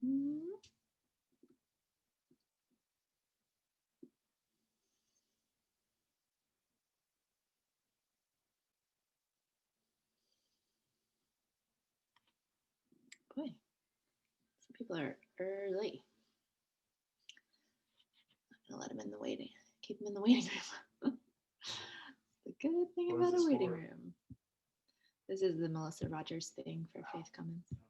Mm. Boy, some people are early. I'm gonna let them in the waiting. Keep them in the waiting room. The good thing What is about a this waiting for? room. This is the Melissa Rogers thing for Faith Commons. A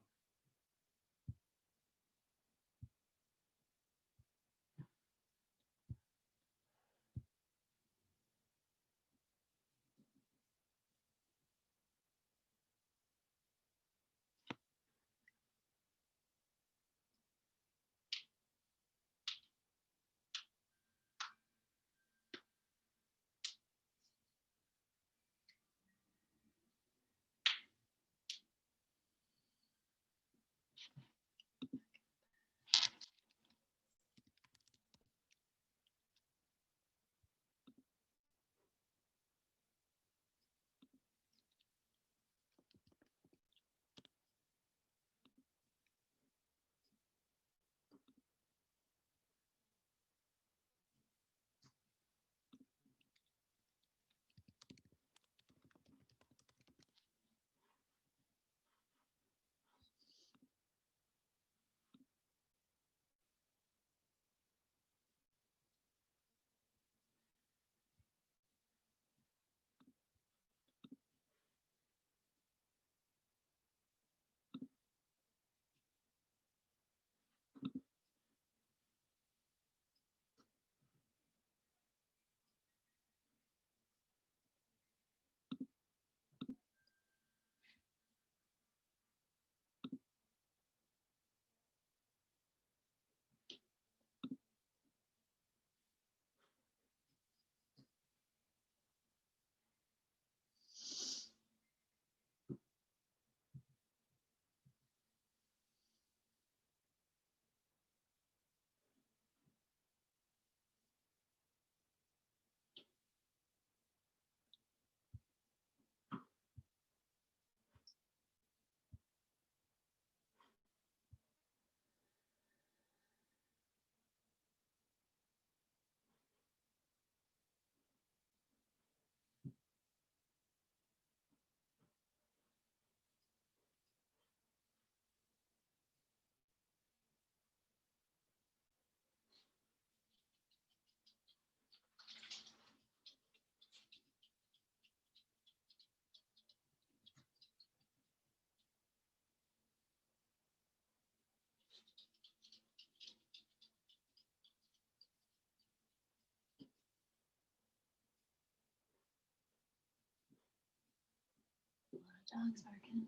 lot of dogs barking.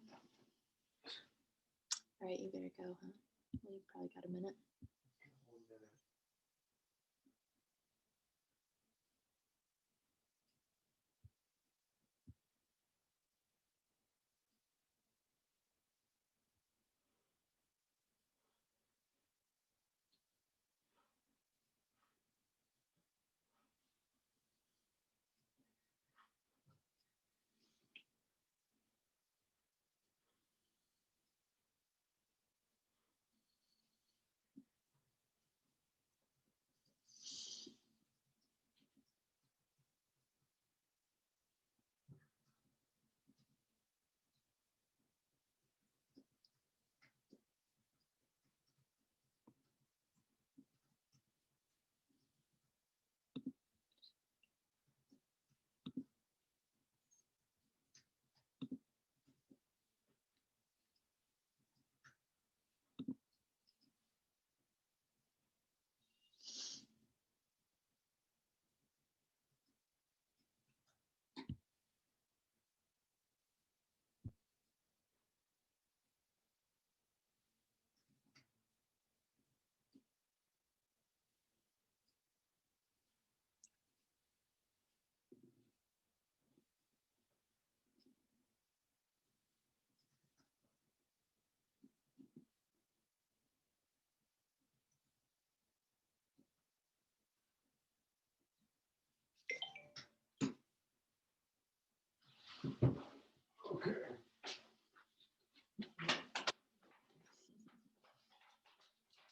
All right, you better go, huh? Well, you probably got a minute.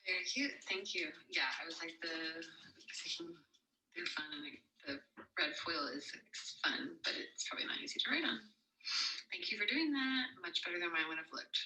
Very cute. Thank you. Yeah, I was like they're fun, and the red foil is fun, but it's probably not easy to write on. Thank you for doing that. Much better than mine would have looked.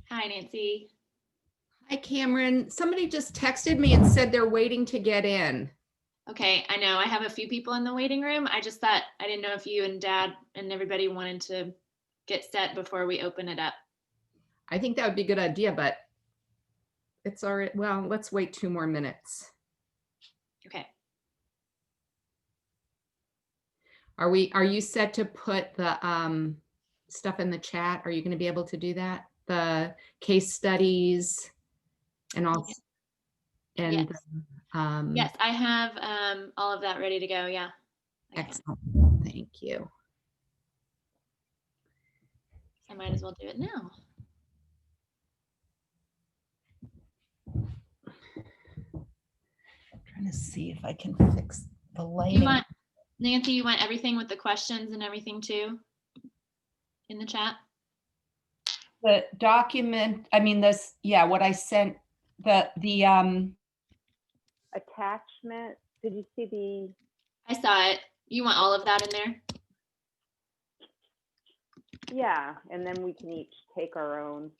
Hi, Nancy. Hi, Cameron. Somebody just texted me and said they're waiting to get in. Okay, I know I have a few people in the waiting room. I just thought, I didn't know if you and Dad and everybody wanted to get set before we open it up. I think that would be a good idea, but it's all right. Well, let's wait 2 more minutes. Okay. Are you set to put the stuff in the chat? Are you going to be able to do that? The case studies and all. And yes. Yes, I have all of that ready to go. Yeah. Excellent. Thank you. I might as well do it now. I'm trying to see if I can fix the lighting. Nancy, you want everything with the questions and everything too in the chat? The document, I mean, this, yeah, what I sent, the attachment. Did you see the, I saw it. You want all of that in there? yeah, and then we can each take our own.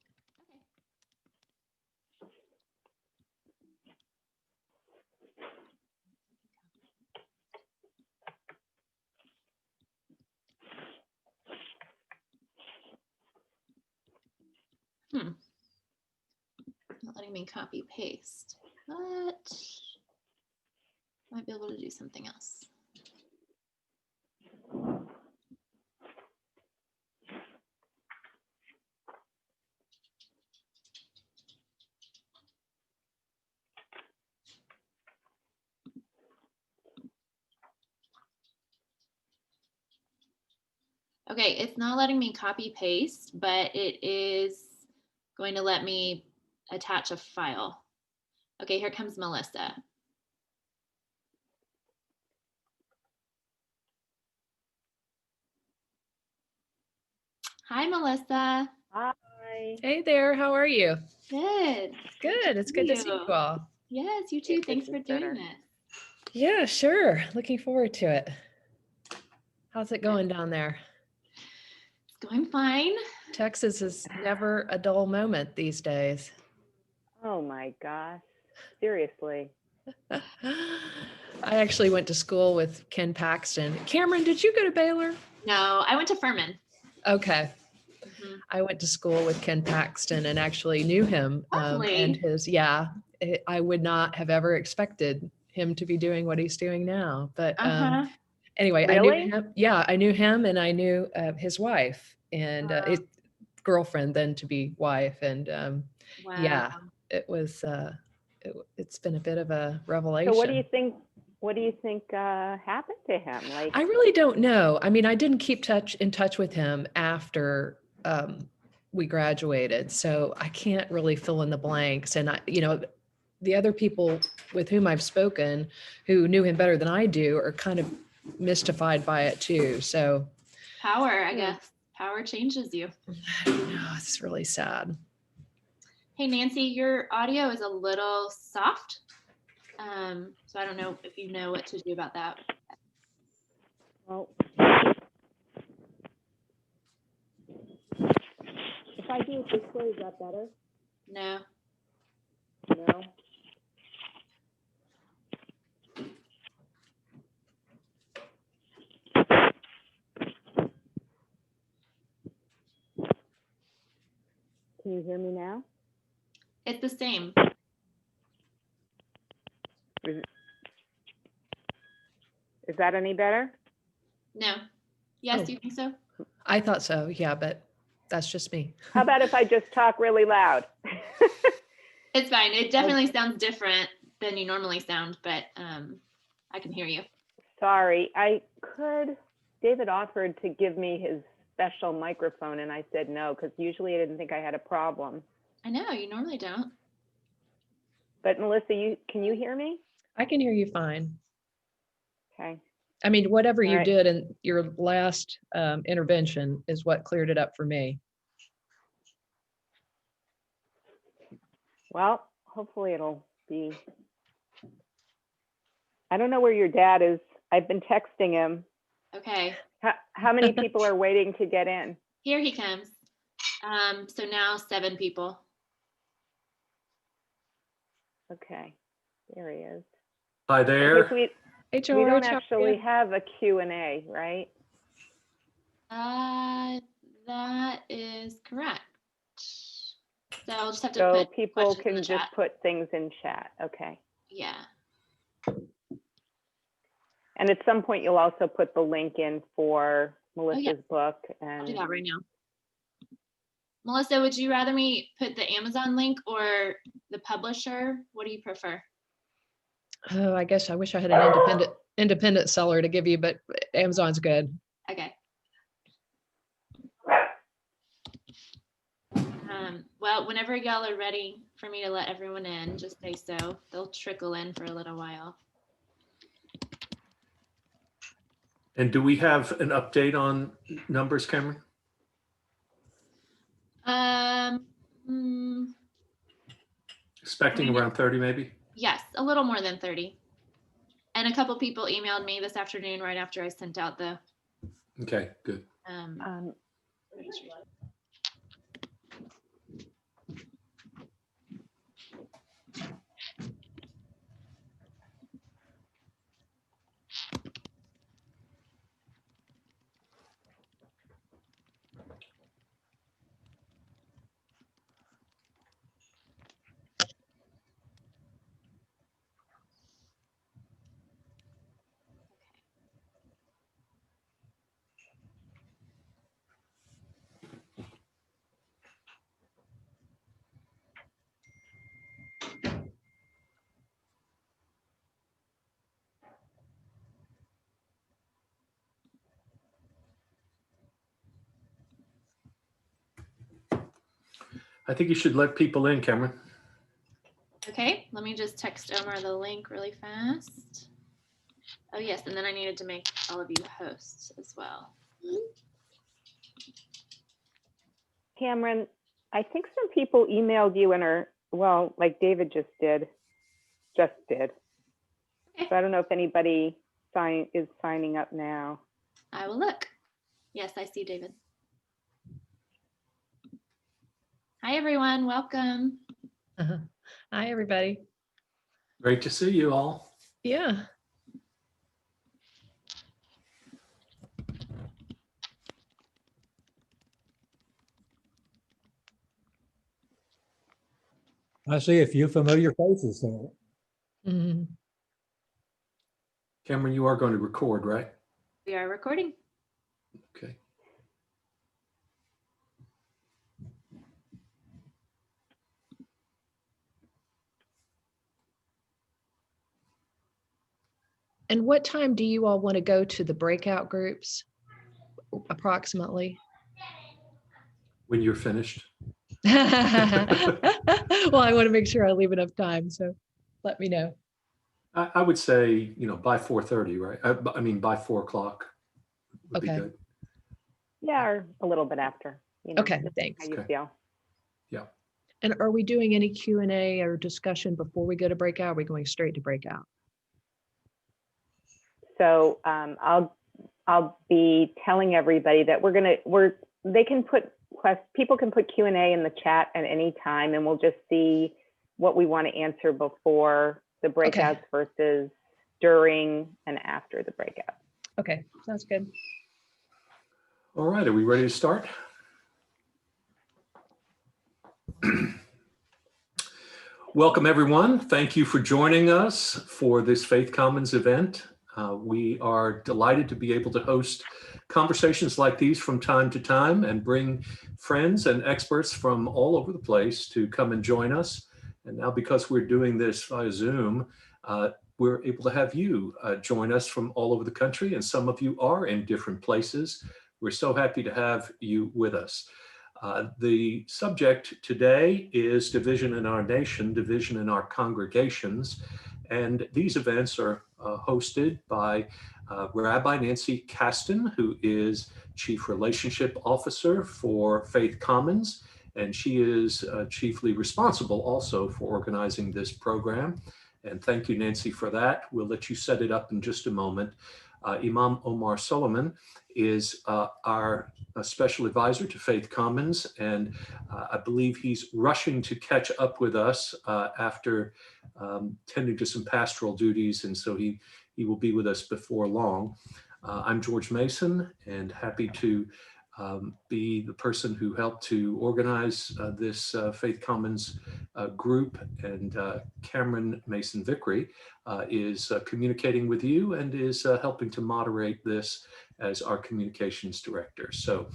Not letting me copy paste, but might be able to do something else. Okay, it's not letting me copy paste, but it is going to let me attach a file. Okay, here comes Melissa. Hi, Melissa. Hi. Hey there, how are you? Good. Good, it's good to see you all. Yes, you too. Yes, Thanks this for is doing better. this. Yeah, sure. Looking forward to it. How's it going down there? It's going fine. Texas is never a dull moment these days. Oh my gosh, seriously. I actually went to school with Ken Paxton. Cameron, did you go to Baylor? No, I went to Furman. Okay. Mhm. I went to school with Ken Paxton and actually knew him. Lovely. And I would not have ever expected him to be doing what he's doing now. But Uh-huh. anyway, I Really? knew him. Yeah, I knew him and I knew his wife and his girlfriend, then to be wife. And Wow. yeah, it was, it's been a bit of a revelation. So what do you think? What do you think happened to him? Like, I really don't know. I mean, I didn't keep in touch with him after we graduated, so I can't really fill in the blanks. And the other people with whom I've spoken who knew him better than I do are kind of mystified by it too. So Power, I guess. Power changes you. I don't know. It's really sad. Hey, Nancy, your audio is a little soft. So I don't know if you know what to do about that. well, if I do it this way, is that better? No. No. Can you hear me now? It's the same. Is that any better? No. Yes, Oh. do you think so? I thought so, yeah, but that's just me. How about if I just talk really loud? It's fine. It definitely sounds different than you normally sound, but I can hear you. Sorry, David offered to give me his special microphone and I said no, because usually I didn't think I had a problem. I know, you normally don't. But Melissa, can you hear me? I can hear you fine. Okay. I mean, whatever you Right. did in your last intervention is what cleared it up for me. Well, hopefully it'll be. I don't know where your dad is. I've been texting him. Okay. How many people are waiting to get in? Here he comes. So now 7 people. Okay, there he is. Hi there. Okay, so Hey, we George. don't how are actually you? have a Q&A, right? That is correct. So I'll just have to So put people questions in can the just chat. put things in chat. Okay. Yeah. And at some point, you'll also put the link in for Melissa's yeah. book. I'll do And that right now. Melissa, would you rather me put the Amazon link or the publisher? What do you prefer? Oh, I guess I wish I had an independent seller to give you, but Amazon's good. Okay. Well, whenever y'all are ready for me to let everyone in, just say so. They'll trickle in for a little while. And do we have an update on numbers, Cameron? Mm, Expecting around 30 maybe? Yes, a little more than 30. And a couple people emailed me this afternoon right after I sent out the Okay, good. registration. I think you should let people in, Cameron. Okay, let me just text Omar the link really fast. Oh yes, and then I needed to make all of you hosts as well. Cameron, I think some people emailed you and are, well, like David just did. Okay. So I don't know if anybody is signing up now. I will look. Yes, I see David. Hi everyone, welcome. Hi, everybody. Great to see you all. Yeah. I see a few familiar faces there. Mhm. Cameron, you are going to record, right? We are recording. Okay. And what time do you all want to go to the breakout groups approximately? When you're finished. Well, I want to make sure I leave enough time, so let me know. I would say, by 4:30, right? I mean, by 4 o'clock would be Okay. good. Yeah, or a little bit after. Okay, just thanks. how you Okay. feel. Yeah. And are we doing any Q&A or discussion before we go to breakout? Are we going straight to breakout? So I'll be telling everybody that people can put Q&A in the chat at any time, and we'll just see what we want to answer before the breakouts versus during and after the breakout. Okay, sounds good. All right, are we ready to start? Welcome, everyone. Thank you for joining us for this Faith Commons event. We are delighted to be able to host conversations like these from time to time and bring friends and experts from all over the place to come and join us. And now, because we're doing this via Zoom, we're able to have you join us from all over the country, and some of you are in different places. We're so happy to have you with us. The subject today is division in our nation, division in our congregations. And these events are hosted by Rabbi Nancy Kasten, who is Chief Relationship Officer for Faith Commons. And she is chiefly responsible also for organizing this program. And thank you, Nancy, for that. We'll let you set it up in just a moment. Imam Omar Solomon is our special advisor to Faith Commons, and I believe he's rushing to catch up with us after tending to some pastoral duties, and so he will be with us before long. I'm George Mason, and happy to be the person who helped to organize this Faith Commons group, and Cameron Mason Vickery is communicating with you and is helping to moderate this as our communications director. So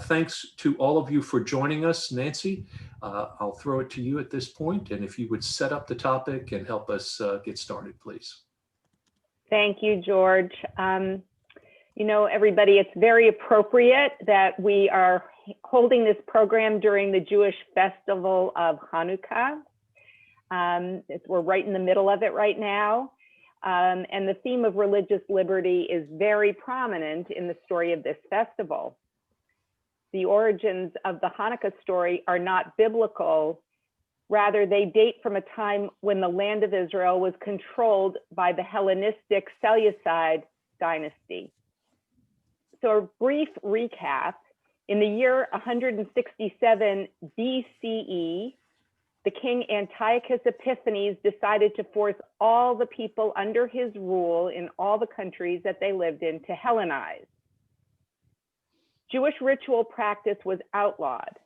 thanks to all of you for joining us. Nancy, I'll throw it to you at this point, and if you would set up the topic and help us get started, please. Thank you, George. Everybody, it's very appropriate that we are holding this program during the Jewish festival of Hanukkah. We're right in the middle of it right now. And the theme of religious liberty is very prominent in the story of this festival. The origins of the Hanukkah story are not biblical, Rather, they date from a time when the land of Israel was controlled by the Hellenistic Seleucid dynasty. So a brief recap, in the year 167 BCE, the king Antiochus Epiphanes decided to force all the people under his rule in all the countries that they lived in to Hellenize. Jewish ritual practice was outlawed.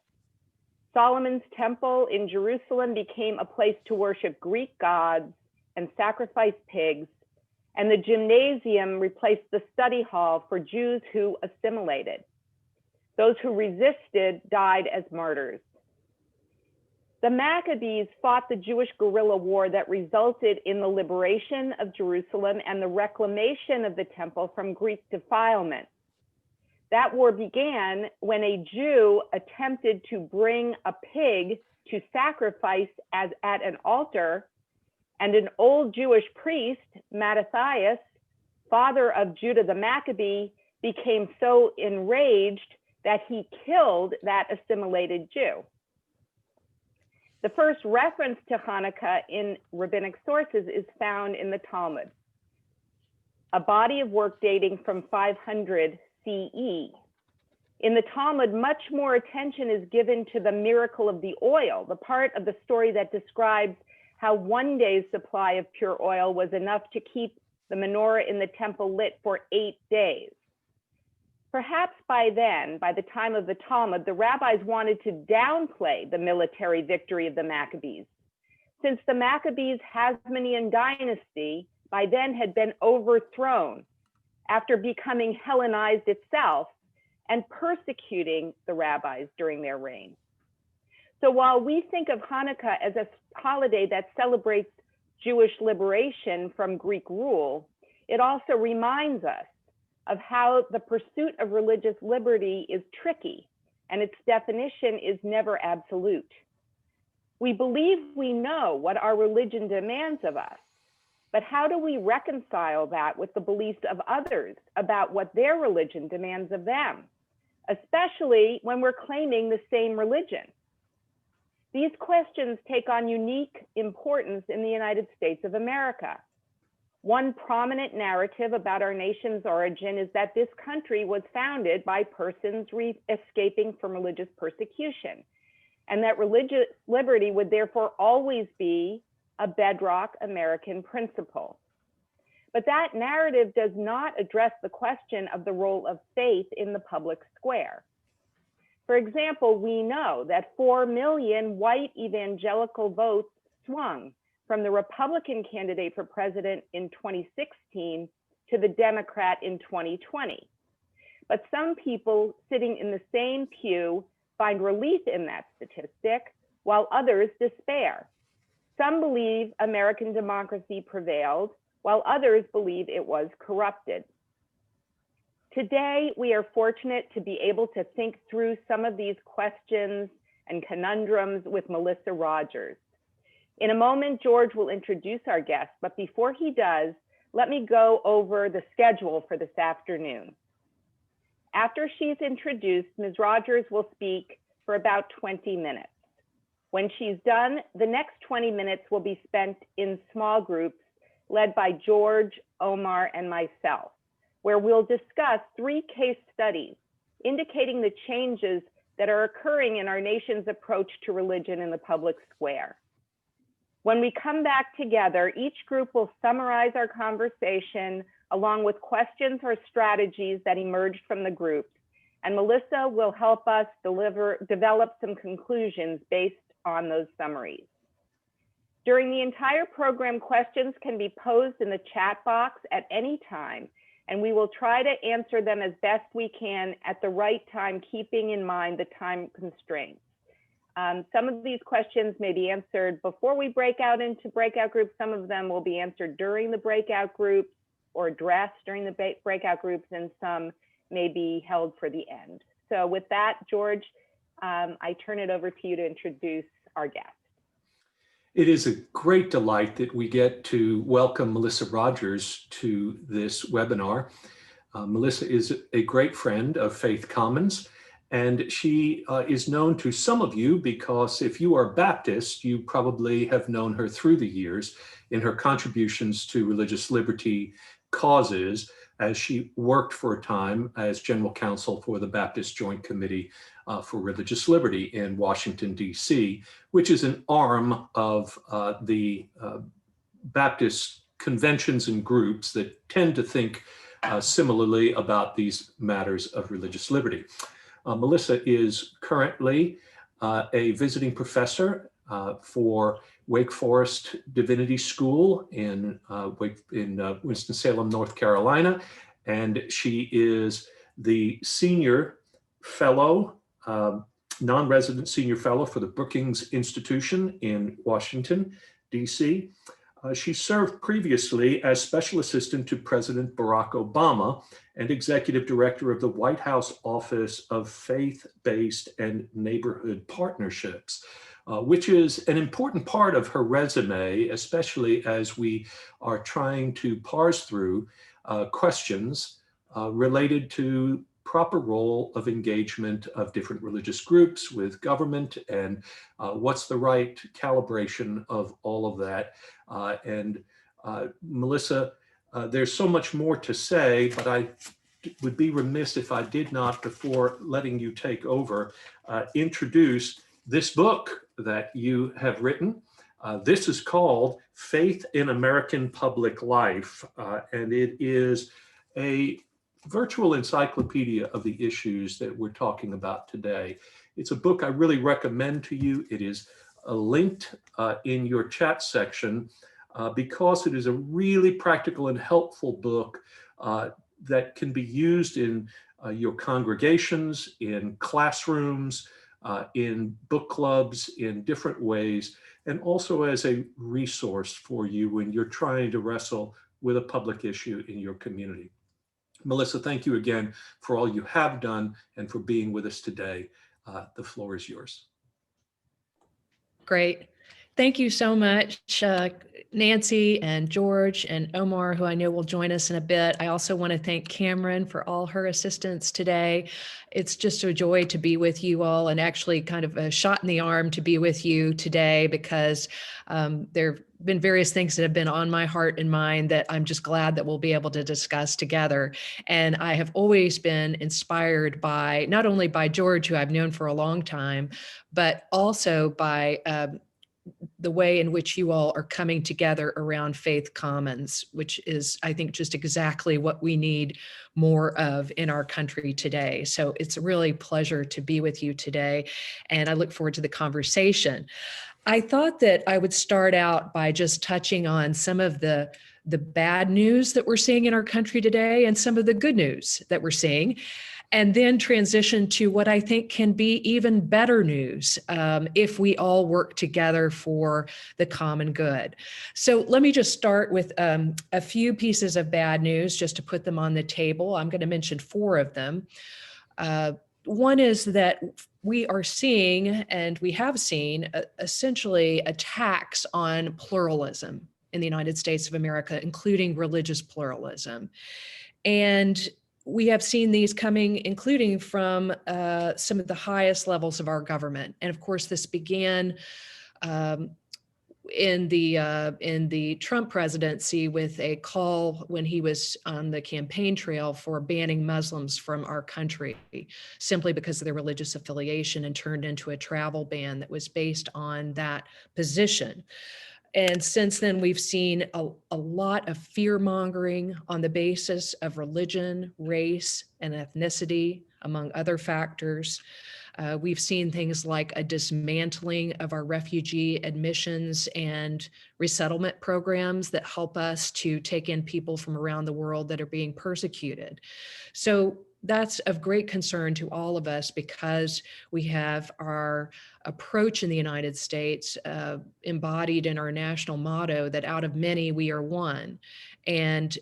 Solomon's temple in Jerusalem became a place to worship Greek gods and sacrifice pigs, and the gymnasium replaced the study hall for Jews who assimilated. Those who resisted died as martyrs. The Maccabees fought the Jewish guerrilla war that resulted in the liberation of Jerusalem and the reclamation of the temple from Greek defilement. That war began when a Jew attempted to bring a pig to sacrifice at an altar, and an old Jewish priest, Mattathias, father of Judah the Maccabee, became so enraged that he killed that assimilated Jew. The first reference to Hanukkah in rabbinic sources is found in the Talmud, a body of work dating from 500 CE. In the Talmud, much more attention is given to the miracle of the oil, the part of the story that describes how one day's supply of pure oil was enough to keep the menorah in the temple lit for 8 days. Perhaps by then, by the time of the Talmud, the rabbis wanted to downplay the military victory of the Maccabees, since the Maccabees' Hasmonean dynasty by then had been overthrown after becoming Hellenized itself and persecuting the rabbis during their reign. So while we think of Hanukkah as a holiday that celebrates Jewish liberation from Greek rule, it also reminds us of how the pursuit of religious liberty is tricky and its definition is never absolute. We believe we know what our religion demands of us, but how do we reconcile that with the beliefs of others about what their religion demands of them, especially when we're claiming the same religion? These questions take on unique importance in the United States of America. One prominent narrative about our nation's origin is that this country was founded by persons escaping from religious persecution, and that religious liberty would therefore always be a bedrock American principle. But that narrative does not address the question of the role of faith in the public square. For example, we know that 4 million white evangelical votes swung from the Republican candidate for president in 2016 to the Democrat in 2020. But some people sitting in the same pew find relief in that statistic, while others despair. Some believe American democracy prevailed, while others believe it was corrupted. Today, we are fortunate to be able to think through some of these questions and conundrums with Melissa Rogers. In a moment, George will introduce our guest, but before he does, let me go over the schedule for this afternoon. After she's introduced, Ms. Rogers will speak for about 20 minutes. When she's done, the next 20 minutes will be spent in small groups led by George, Omar, and myself, where we'll discuss 3 case studies indicating the changes that are occurring in our nation's approach to religion in the public square. When we come back together, each group will summarize our conversation along with questions or strategies that emerged from the groups, and Melissa will help us develop some conclusions based on those summaries. During the entire program, questions can be posed in the chat box at any time, and we will try to answer them as best we can at the right time, keeping in mind the time constraints. Some of these questions may be answered before we break out into breakout groups. Some of them will be answered during the breakout groups or addressed during the breakout groups, and some may be held for the end. So with that, George, I turn it over to you to introduce our guest. It is a great delight that we get to welcome Melissa Rogers to this webinar. Melissa is a great friend of Faith Commons, And she is known to some of you because if you are Baptist, you probably have known her through the years in her contributions to religious liberty causes, as she worked for a time as general counsel for the Baptist Joint Committee for Religious Liberty in Washington, D.C., which is an arm of the Baptist conventions and groups that tend to think similarly about these matters of religious liberty. Melissa is currently a visiting professor for Wake Forest Divinity School in Winston-Salem, North Carolina, and she is the senior fellow, non-resident senior fellow for the Brookings Institution in Washington, D.C. She served previously as special assistant to President Barack Obama and executive director of the White House Office of Faith-Based and Neighborhood Partnerships, which is an important part of her resume, especially as we are trying to parse through questions related to proper role of engagement of different religious groups with government and what's the right calibration of all of that. Melissa, there's so much more to say, but I would be remiss if I did not, before letting you take over, introduce this book that you have written. This is called Faith in American Public Life, and it is a virtual encyclopedia of the issues that we're talking about today. It's a book I really recommend to you. It is linked in your chat section because it is a really practical and helpful book that can be used in your congregations, in classrooms, in book clubs, in different ways, and also as a resource for you when you're trying to wrestle with a public issue in your community. Melissa, thank you again for all you have done and for being with us today. The floor is yours. Great. Thank you so much, Nancy and George and Omar, who I know will join us in a bit. I also want to thank Cameron for all her assistance today. It's just a joy to be with you all, and actually kind of a shot in the arm to be with you today, because there have been various things that have been on my heart and mind that I'm just glad that we'll be able to discuss together. And I have always been inspired by, not only by George, who I've known for a long time, but also by the way in which you all are coming together around Faith Commons, which is, I think, just exactly what we need more of in our country today. So it's a really pleasure to be with you today, and I look forward to the conversation. I thought that I would start out by just touching on some of the bad news that we're seeing in our country today and some of the good news that we're seeing, and then transition to what I think can be even better news if we all work together for the common good. So let me just start with a few pieces of bad news just to put them on the table. I'm going to mention 4 of them. One is that we are seeing, and we have seen, essentially attacks on pluralism in the United States of America, including religious pluralism. And we have seen these coming, including from some of the highest levels of our government. And of course, this began in the Trump presidency with a call when he was on the campaign trail for banning Muslims from our country simply because of their religious affiliation, and turned into a travel ban that was based on that position. And since then, we've seen a lot of fear mongering on the basis of religion, race, and ethnicity, among other factors. We've seen things like a dismantling of our refugee admissions and resettlement programs that help us to take in people from around the world that are being persecuted. So that's of great concern to all of us, because we have our approach in the United States embodied in our national motto that out of many we are one. And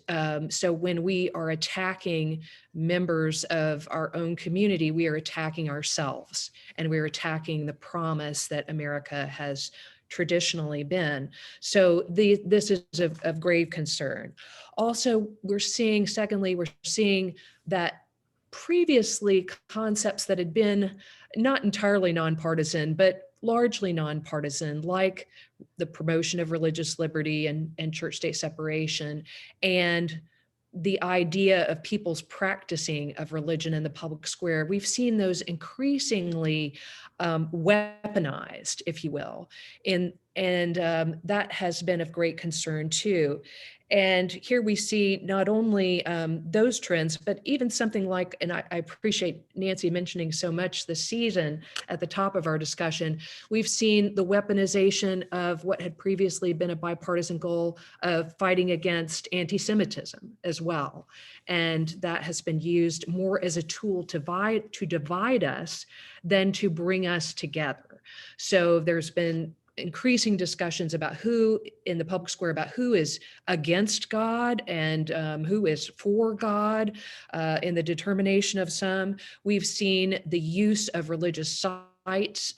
so when we are attacking members of our own community, we are attacking ourselves, and we're attacking the promise that America has traditionally been. So this is of grave concern. Also, we're seeing that previously concepts that had been not entirely nonpartisan, but largely nonpartisan, like the promotion of religious liberty and church-state separation, and the idea of people's practicing of religion in the public square. We've seen those increasingly weaponized, if you will, and that has been of great concern too. And here we see not only those trends, but even something like, and I appreciate Nancy mentioning so much this season at the top of our discussion, we've seen the weaponization of what had previously been a bipartisan goal of fighting against anti-Semitism as well. And that has been used more as a tool to divide us than to bring us together. So there's been increasing discussions about who in the public square, about who is against God and who is for God in the determination of some. We've seen the use of religious sites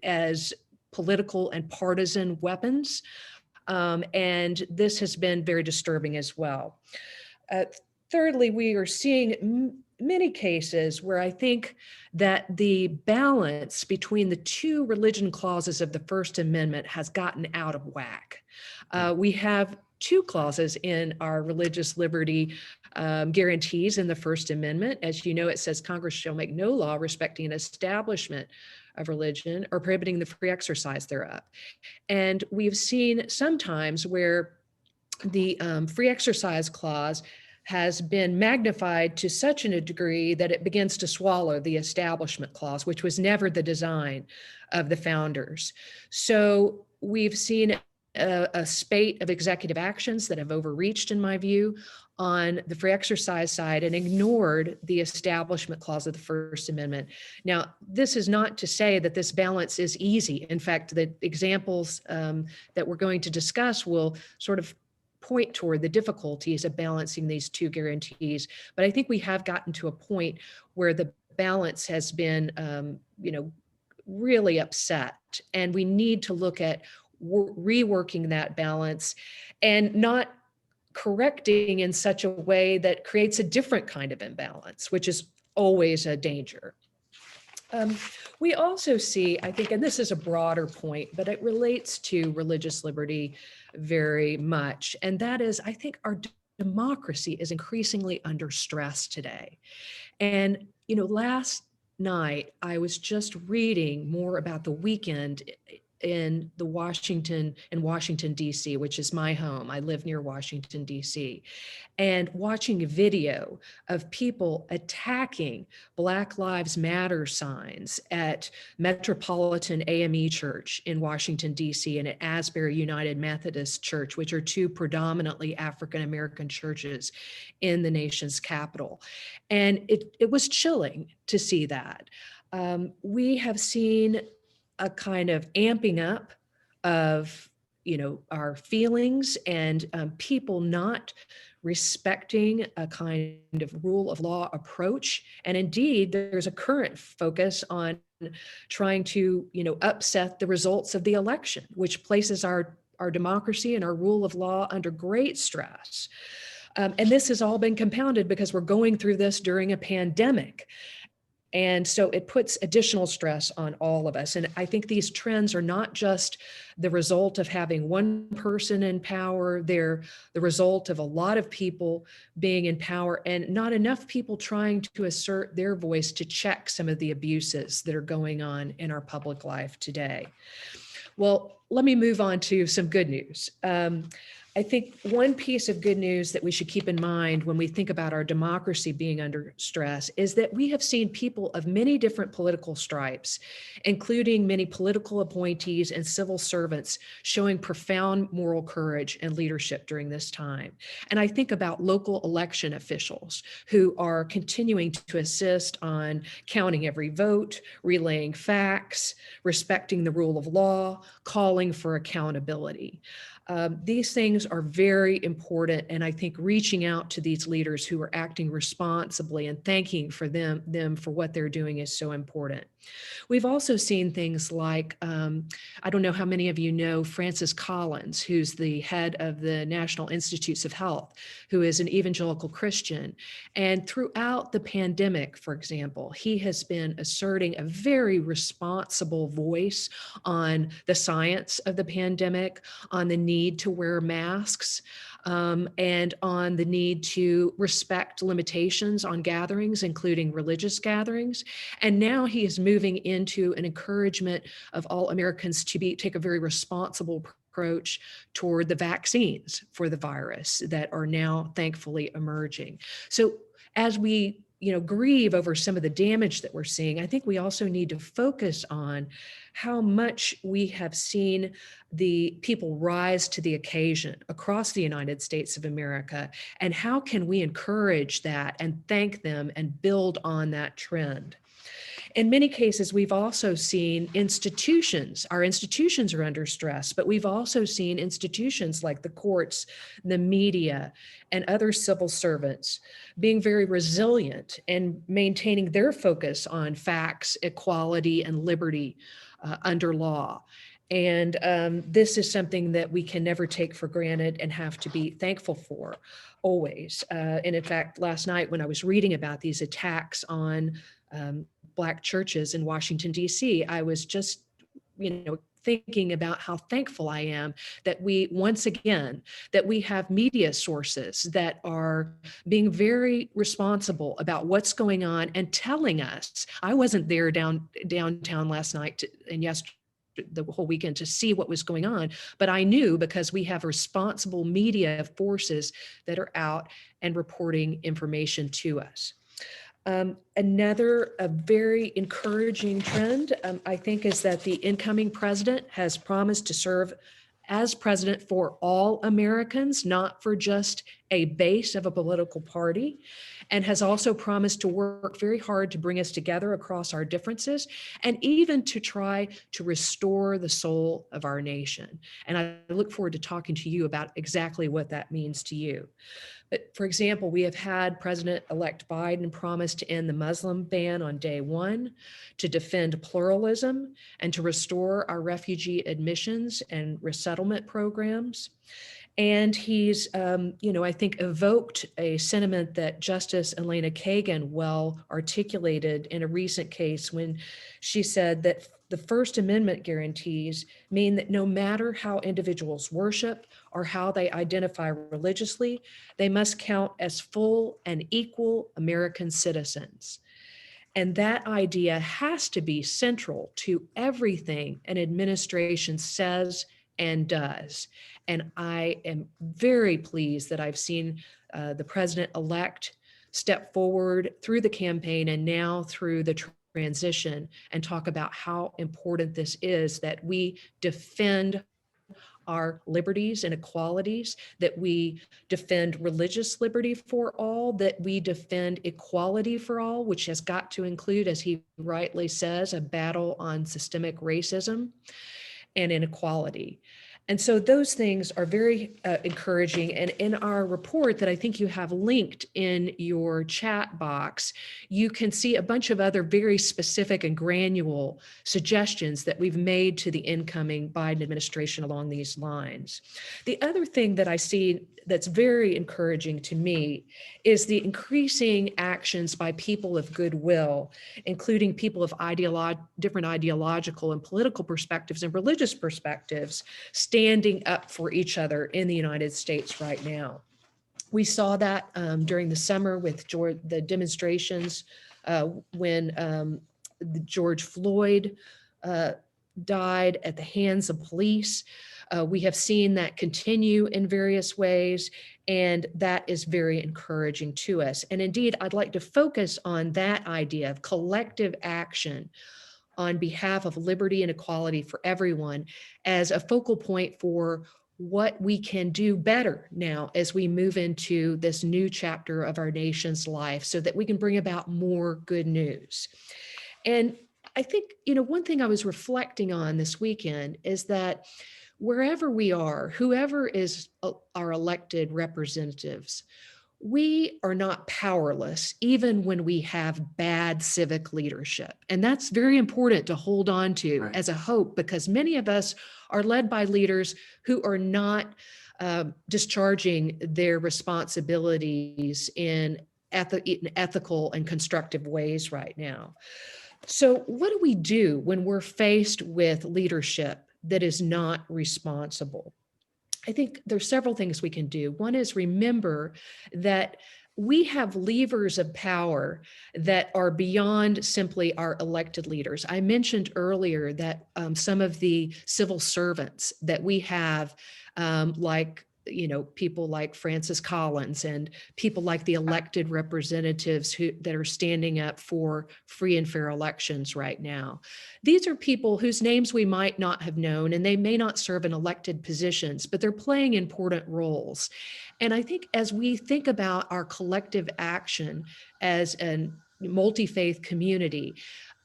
as political and partisan weapons. And this has been very disturbing as well. Thirdly, we are seeing many cases where I think that the balance between the two religion clauses of the First Amendment has gotten out of whack. We have two clauses in our religious liberty guarantees in the First Amendment. As you know, it says Congress shall make no law respecting an establishment of religion or prohibiting the free exercise thereof. And we've seen sometimes where the free exercise clause has been magnified to such a degree that it begins to swallow the establishment clause, which was never the design of the founders. So we've seen a spate of executive actions that have overreached, in my view, on the free exercise side and ignored the establishment clause of the First Amendment. Now, this is not to say that this balance is easy. In fact, the examples that we're going to discuss will sort of point toward the difficulties of balancing these two guarantees. But I think we have gotten to a point where the balance has been, really upset. And we need to look at reworking that balance and not correcting in such a way that creates a different kind of imbalance, which is always a danger. We also see, I think, and this is a broader point, but it relates to religious liberty very much. And that is, I think our democracy is increasingly under stress today. And, last night, I was just reading more about the weekend in Washington, D.C., which is my home. I live near Washington, D.C., and watching a video of people attacking Black Lives Matter signs at Metropolitan AME Church in Washington, D.C., and at Asbury United Methodist Church, which are two predominantly African-American churches in the nation's capital. And it was chilling to see that. We have seen a kind of amping up of, our feelings and people not respecting a kind of rule of law approach. And indeed, there's a current focus on trying to, upset the results of the election, which places our democracy and our rule of law under great stress. And this has all been compounded because we're going through this during a pandemic. And so it puts additional stress on all of us. And I think these trends are not just the result of having one person in power, they're the result of a lot of people being in power and not enough people trying to assert their voice to check some of the abuses that are going on in our public life today. Well, let me move on to some good news. I think one piece of good news that we should keep in mind when we think about our democracy being under stress is that we have seen people of many different political stripes, including many political appointees and civil servants, showing profound moral courage and leadership during this time. And I think about local election officials who are continuing to assist on counting every vote, relaying facts, respecting the rule of law, calling for accountability. These things are very important, and I think reaching out to these leaders who are acting responsibly and thanking for them for what they're doing is so important. We've also seen things like, I don't know how many of you know Francis Collins, who's the head of the National Institutes of Health, who is an evangelical Christian. And throughout the pandemic, for example, he has been asserting a very responsible voice on the science of the pandemic, on the need to wear masks, and on the need to respect limitations on gatherings, including religious gatherings. And now he is moving into an encouragement of all Americans to take a very responsible approach toward the vaccines for the virus that are now thankfully emerging. So as we grieve over some of the damage that we're seeing, I think we also need to focus on how much we have seen the people rise to the occasion across the United States of America, and how can we encourage that and thank them and build on that trend. In many cases, we've also seen our institutions are under stress, but we've also seen institutions like the courts, the media, and other civil servants being very resilient and maintaining their focus on facts, equality, and liberty under law. And this is something that we can never take for granted and have to be thankful for always. And in fact, last night when I was reading about these attacks on Black churches in Washington, D.C., I was just, thinking about how thankful I am that we have media sources that are being very responsible about what's going on and telling us. I wasn't there downtown last night and yesterday, the whole weekend, to see what was going on, but I knew because we have responsible media forces that are out and reporting information to us. Another very encouraging trend, I think, is that the incoming president has promised to serve as president for all Americans, not for just a base of a political party, and has also promised to work very hard to bring us together across our differences and even to try to restore the soul of our nation. And I look forward to talking to you about exactly what that means to you. But for example, we have had President-elect Biden promise to end the Muslim ban on day one, to defend pluralism, and to restore our refugee admissions and resettlement programs. And he's, I think, evoked a sentiment that Justice Elena Kagan well articulated in a recent case when she said that the First Amendment guarantees mean that no matter how individuals worship or how they identify religiously, they must count as full and equal American citizens. And that idea has to be central to everything an administration says and does. And I am very pleased that I've seen the president-elect step forward through the campaign and now through the transition and talk about how important this is, that we defend our liberties and equalities, that we defend religious liberty for all, that we defend equality for all, which has got to include, as he rightly says, a battle on systemic racism and inequality. And so those things are very encouraging. And in our report that I think you have linked in your chat box, you can see a bunch of other very specific and granular suggestions that we've made to the incoming Biden administration along these lines. The other thing that I see that's very encouraging to me is the increasing actions by people of goodwill, including people of different ideological and political perspectives and religious perspectives, standing up for each other in the United States right now. We saw that during the summer with the demonstrations when George Floyd died at the hands of police. We have seen that continue in various ways, and that is very encouraging to us. And indeed, I'd like to focus on that idea of collective action on behalf of liberty and equality for everyone as a focal point for what we can do better now as we move into this new chapter of our nation's life so that we can bring about more good news. And I think, one thing I was reflecting on this weekend is that wherever we are, whoever is our elected representatives, we are not powerless even when we have bad civic leadership. And that's very important to hold on to Right. as a hope, because many of us are led by leaders who are not discharging their responsibilities in ethical and constructive ways right now. So what do we do when we're faced with leadership that is not responsible? I think there's several things we can do. One is remember that we have levers of power that are beyond simply our elected leaders. I mentioned earlier that some of the civil servants that we have, like people like Francis Collins and people like the elected representatives that are standing up for free and fair elections right now. These are people whose names we might not have known, and they may not serve in elected positions, but they're playing important roles. And I think as we think about our collective action as a multi-faith community,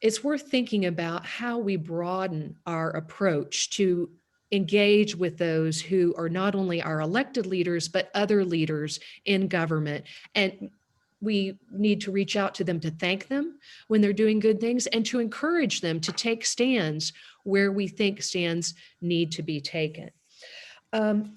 it's worth thinking about how we broaden our approach to engage with those who are not only our elected leaders, but other leaders in government. And we need to reach out to them to thank them when they're doing good things and to encourage them to take stands where we think stands need to be taken.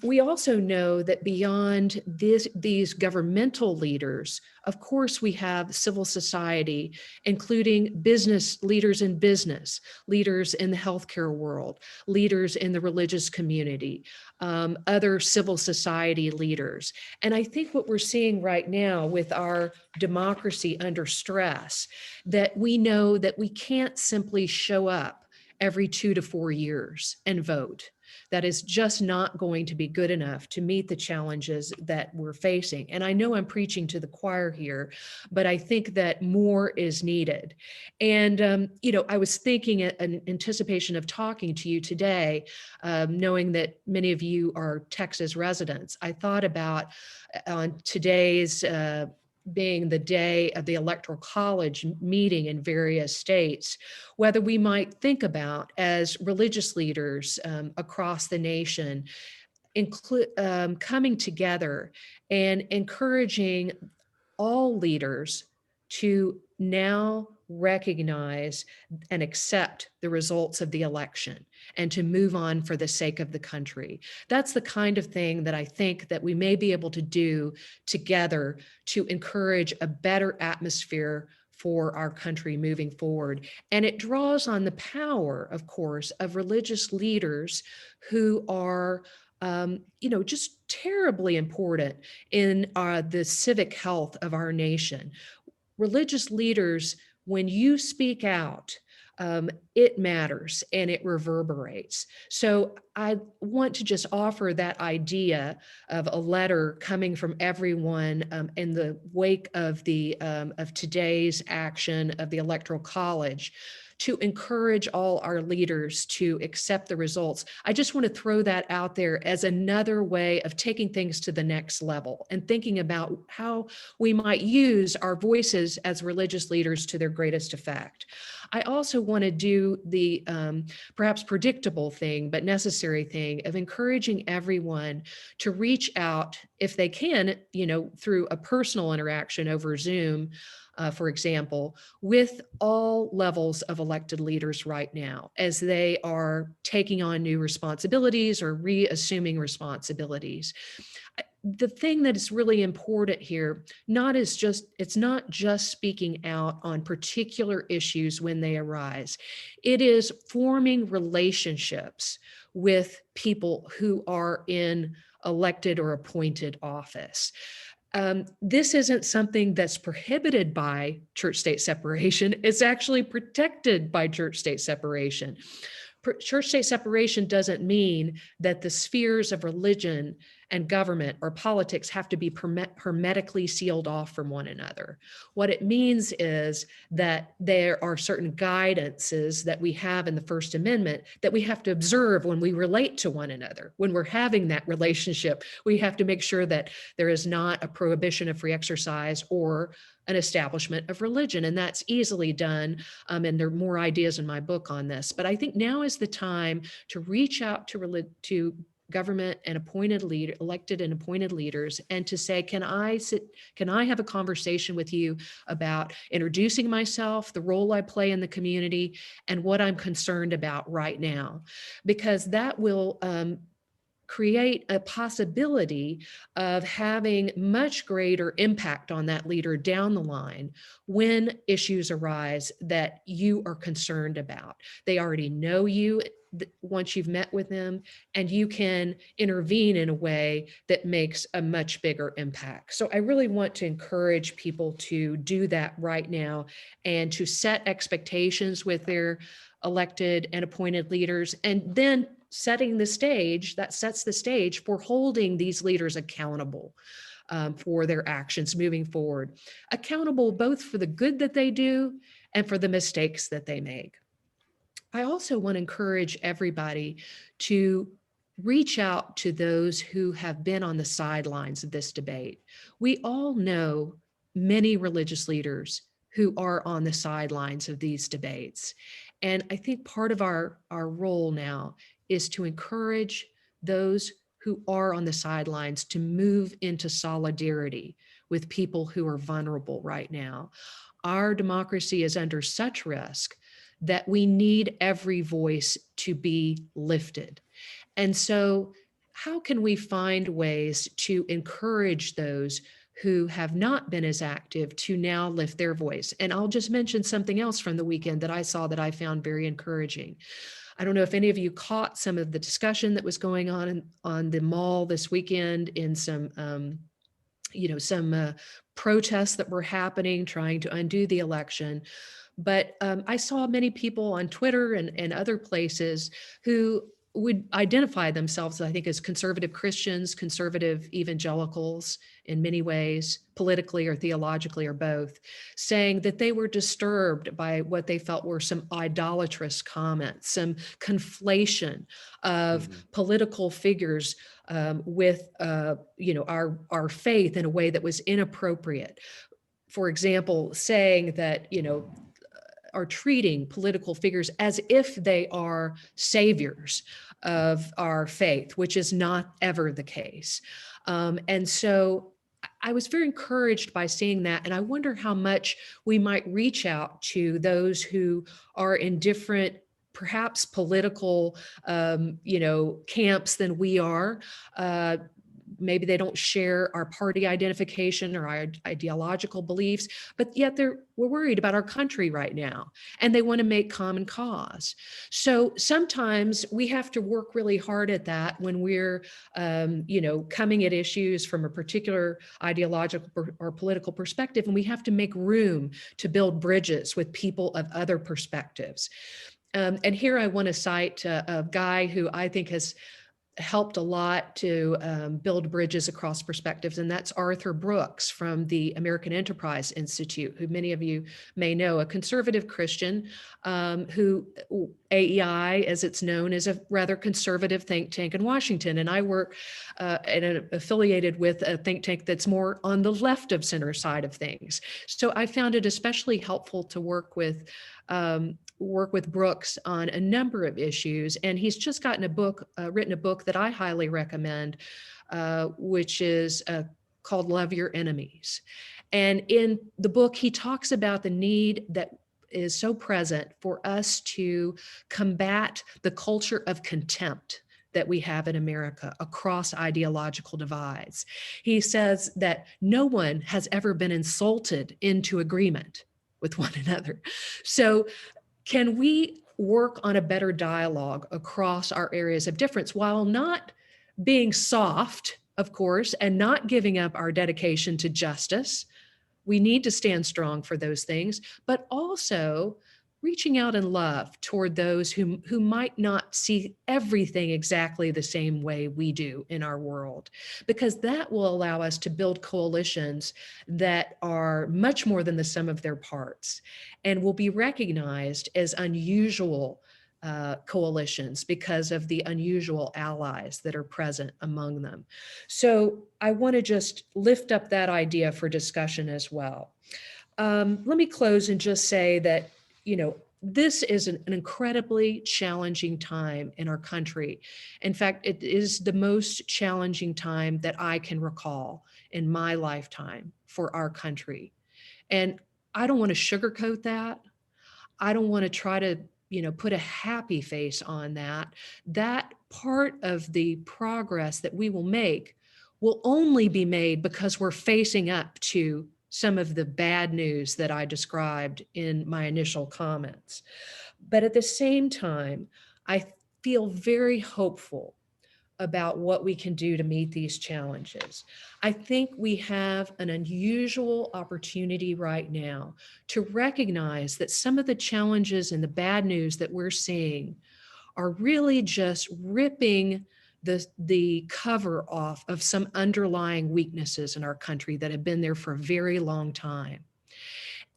We also know that beyond these governmental leaders, of course, we have civil society, including business leaders in business, leaders in the healthcare world, leaders in the religious community, other civil society leaders. And I think what we're seeing right now with our democracy under stress, that we know that we can't simply show up every 2 to 4 years and vote. That is just not going to be good enough to meet the challenges that we're facing. And I know I'm preaching to the choir here, but I think that more is needed. And, I was thinking in anticipation of talking to you today, knowing that many of you are Texas residents, I thought about on today's being the day of the Electoral College meeting in various states, whether we might think about as religious leaders across the nation, coming together and encouraging all leaders to now recognize and accept the results of the election and to move on for the sake of the country. That's the kind of thing that I think that we may be able to do together to encourage a better atmosphere for our country moving forward. And it draws on the power, of course, of religious leaders who are just terribly important in the civic health of our nation. Religious leaders, when you speak out, it matters and it reverberates. So I want to just offer that idea of a letter coming from everyone in the wake of of today's action of the Electoral College, to encourage all our leaders to accept the results. I just want to throw that out there as another way of taking things to the next level and thinking about how we might use our voices as religious leaders to their greatest effect. I also want to do the perhaps predictable thing, but necessary thing of encouraging everyone to reach out if they can, through a personal interaction over Zoom, for example, with all levels of elected leaders right now as they are taking on new responsibilities or reassuming responsibilities. The thing that is really important here, it's not just speaking out on particular issues when they arise. It is forming relationships with people who are in elected or appointed office. This isn't something that's prohibited by church-state separation. It's actually protected by church-state separation. Church-state separation doesn't mean that the spheres of religion and government or politics have to be hermetically sealed off from one another. What it means is that there are certain guidances that we have in the First Amendment that we have to observe when we relate to one another. When we're having that relationship, we have to make sure that there is not a prohibition of free exercise or an establishment of religion. And that's easily done. And there are more ideas in my book on this. But I think now is the time to reach out to government and elected and appointed leaders, and to say, can I have a conversation with you about introducing myself, the role I play in the community, and what I'm concerned about right now? Because that will create a possibility of having much greater impact on that leader down the line when issues arise that you are concerned about. They already know you once you've met with them, and you can intervene in a way that makes a much bigger impact. So I really want to encourage people to do that right now, and to set expectations with their elected and appointed leaders, and then setting the stage, that sets the stage for holding these leaders accountable for their actions moving forward, accountable both for the good that they do and for the mistakes that they make. I also want to encourage everybody to reach out to those who have been on the sidelines of this debate. We all know many religious leaders who are on the sidelines of these debates. And I think part of our role now is to encourage those who are on the sidelines to move into solidarity with people who are vulnerable right now. Our democracy is under such risk that we need every voice to be lifted. And so, how can we find ways to encourage those who have not been as active to now lift their voice? And I'll just mention something else from the weekend that I saw that I found very encouraging. I don't know if any of you caught some of the discussion that was going on the mall this weekend in some protests that were happening trying to undo the election. But I saw many people on Twitter and other places who would identify themselves, I think, as conservative Christians, conservative evangelicals in many ways, politically or theologically or both, saying that they were disturbed by what they felt were some idolatrous comments, some conflation of political figures with our faith in a way that was inappropriate. For example, saying that, are treating political figures as if they are saviors of our faith, which is not ever the case. And so I was very encouraged by seeing that. And I wonder how much we might reach out to those who are in different, perhaps political, camps than we are. Maybe they don't share our party identification or our ideological beliefs, but yet we're worried about our country right now, and they want to make common cause. So sometimes we have to work really hard at that when we're, coming at issues from a particular ideological or political perspective, and we have to make room to build bridges with people of other perspectives. And here I want to cite a guy who I think has helped a lot to build bridges across perspectives, and that's Arthur Brooks from the American Enterprise Institute, who many of you may know, a conservative Christian who AEI, as it's known, is a rather conservative think tank in Washington. And I work affiliated with a think tank that's more on the left of center side of things. So I found it especially helpful to work with Brooks on a number of issues. And he's just written a book that I highly recommend, which is called Love Your Enemies. And in the book, he talks about the need that is so present for us to combat the culture of contempt that we have in America across ideological divides. He says that no one has ever been insulted into agreement with one another. So can we work on a better dialogue across our areas of difference while not being soft, of course, and not giving up our dedication to justice? We need to stand strong for those things, but also reaching out in love toward those who might not see everything exactly the same way we do in our world, because that will allow us to build coalitions that are much more than the sum of their parts and will be recognized as unusual coalitions because of the unusual allies that are present among them. So I want to just lift up that idea for discussion as well. Let me close and just say that, this is an incredibly challenging time in our country. In fact, it is the most challenging time that I can recall in my lifetime for our country. And I don't want to sugarcoat that. I don't want to try to, put a happy face on that. That part of the progress that we will make will only be made because we're facing up to some of the bad news that I described in my initial comments. But at the same time, I feel very hopeful about what we can do to meet these challenges. I think we have an unusual opportunity right now to recognize that some of the challenges and the bad news that we're seeing are really just ripping the cover off of some underlying weaknesses in our country that have been there for a very long time.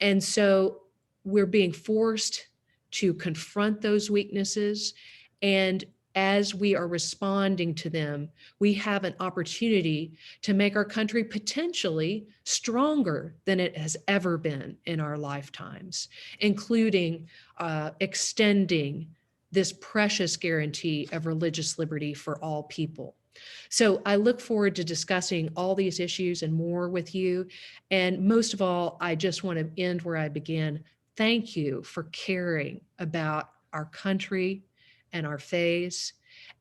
And so we're being forced to confront those weaknesses. And as we are responding to them, we have an opportunity to make our country potentially stronger than it has ever been in our lifetimes, including extending this precious guarantee of religious liberty for all people. So I look forward to discussing all these issues and more with you. And most of all, I just want to end where I began. Thank you for caring about our country and our faiths,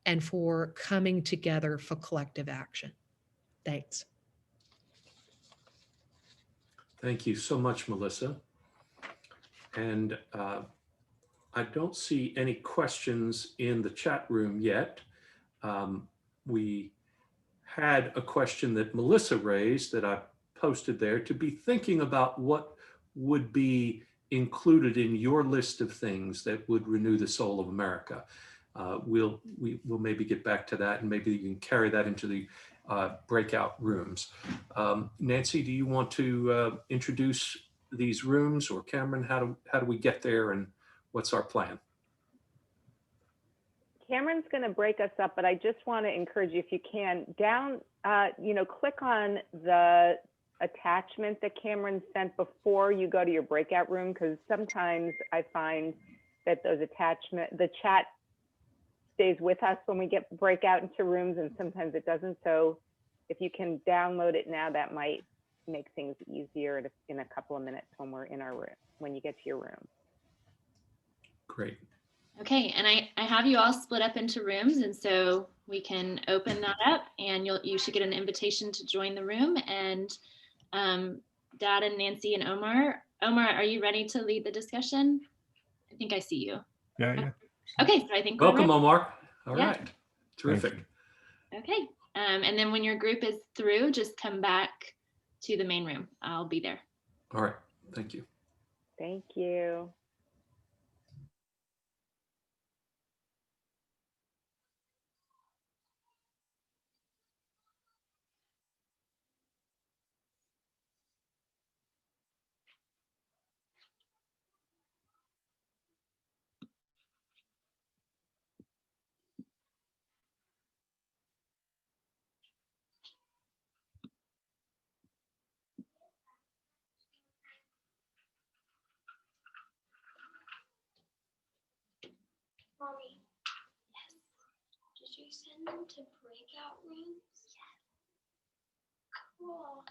and for coming together for collective action. Thanks. Thank you so much, Melissa. And I don't see any questions in the chat room yet. We had a question that Melissa raised that I posted there, to be thinking about what would be included in your list of things that would renew the soul of America. We'll maybe get back to that, and maybe you can carry that into the breakout rooms. Nancy, do you want to introduce these rooms, or Cameron, how do we get there, and what's our plan? Cameron's going to break us up, but I just want to encourage you, if you can, click on the attachment that Cameron sent before you go to your breakout room, because sometimes I find that the chat stays with us when we break out into rooms, and sometimes it doesn't. So if you can download it now, that might make things easier in a couple of minutes when we're in our room, when you get to your room. Great. Okay, and I have you all split up into rooms, and so we can open that up, and you should get an invitation to join the room. And Dad and Nancy and Omar, are you ready to lead the discussion? I think I see you. Yeah. Okay, so I think Welcome, Omar. All Yeah. right, terrific. Okay, and then when your group is through, just come back to the main room. I'll be there. All right, thank you. Thank you. Mommy. Yes. Did you send them to breakout rooms? Yes. Cool.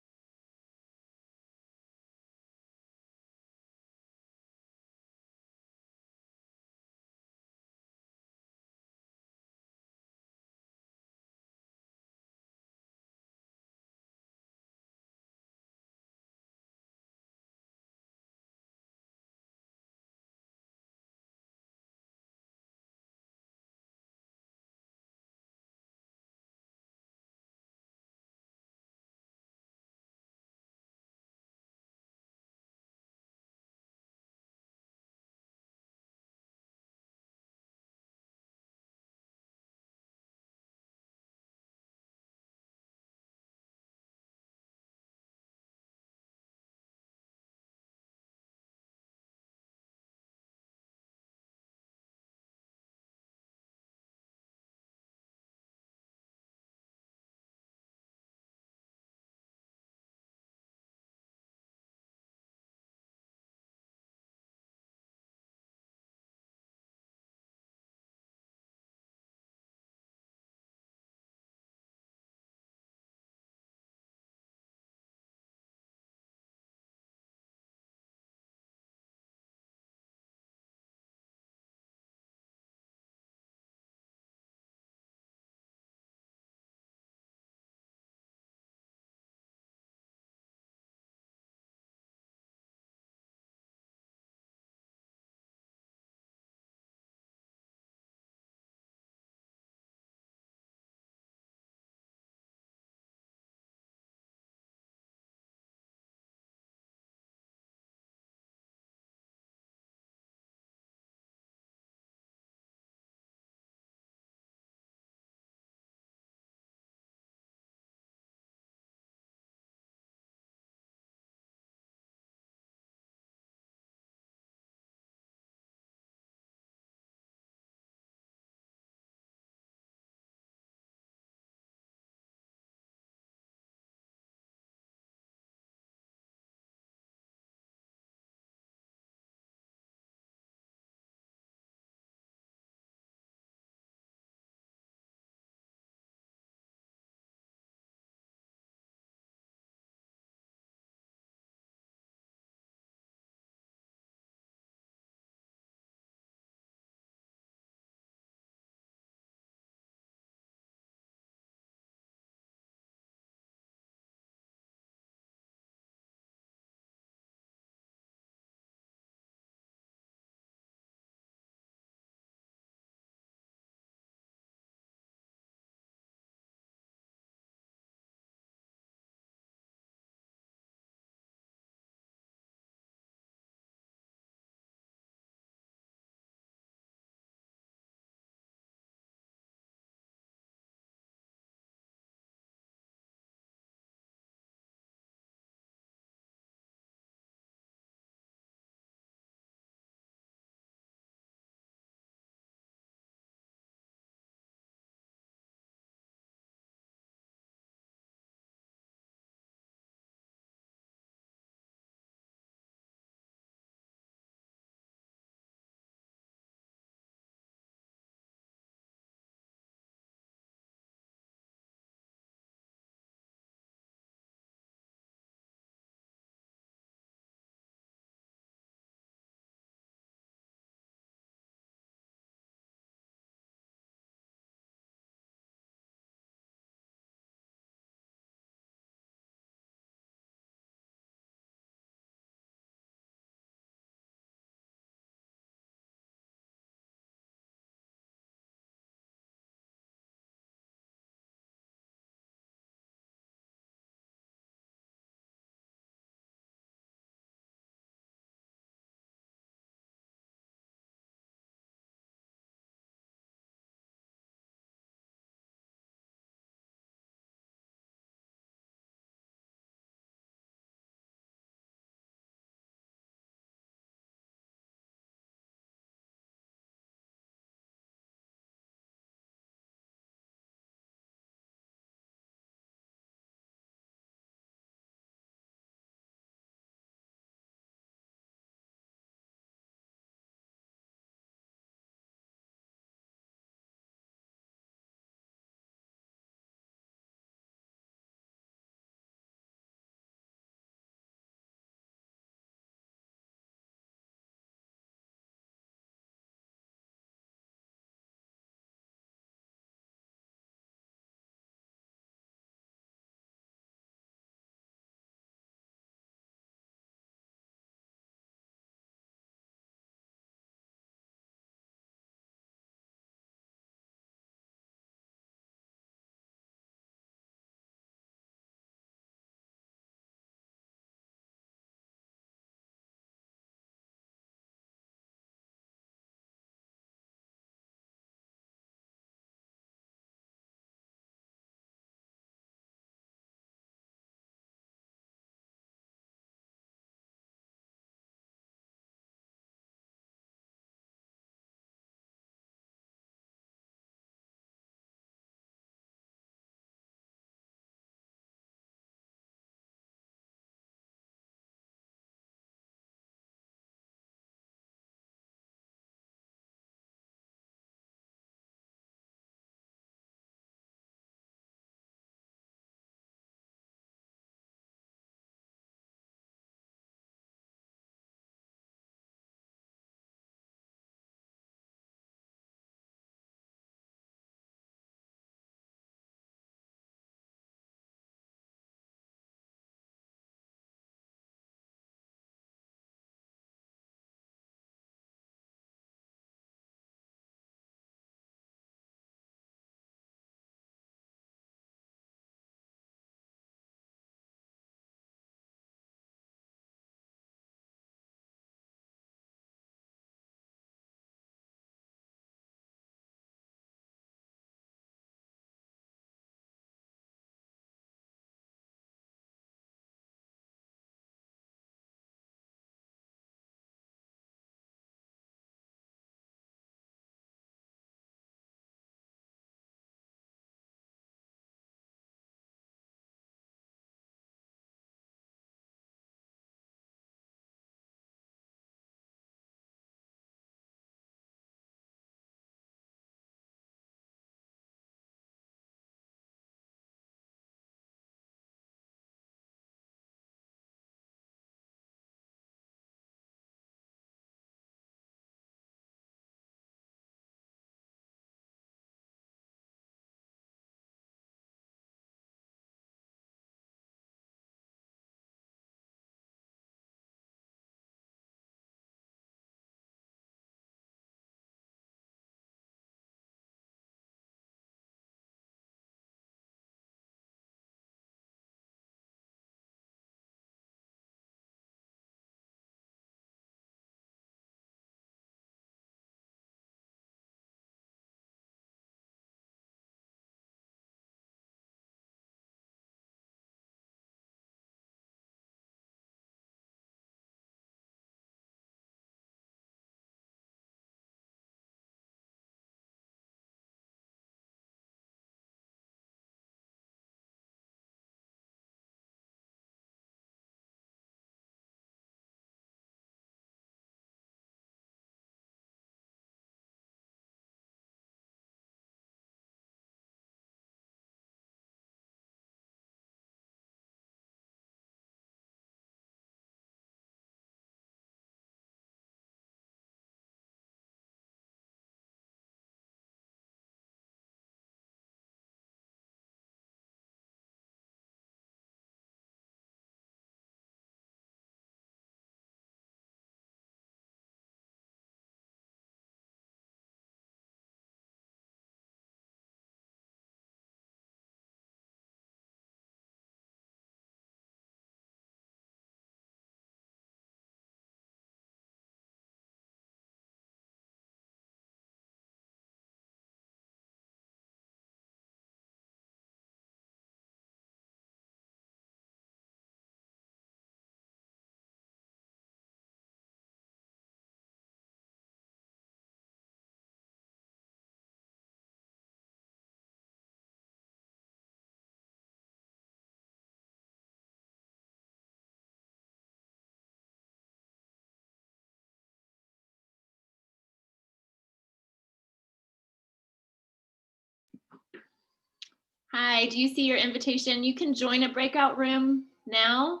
Hi, do you see your invitation? You can join a breakout room now,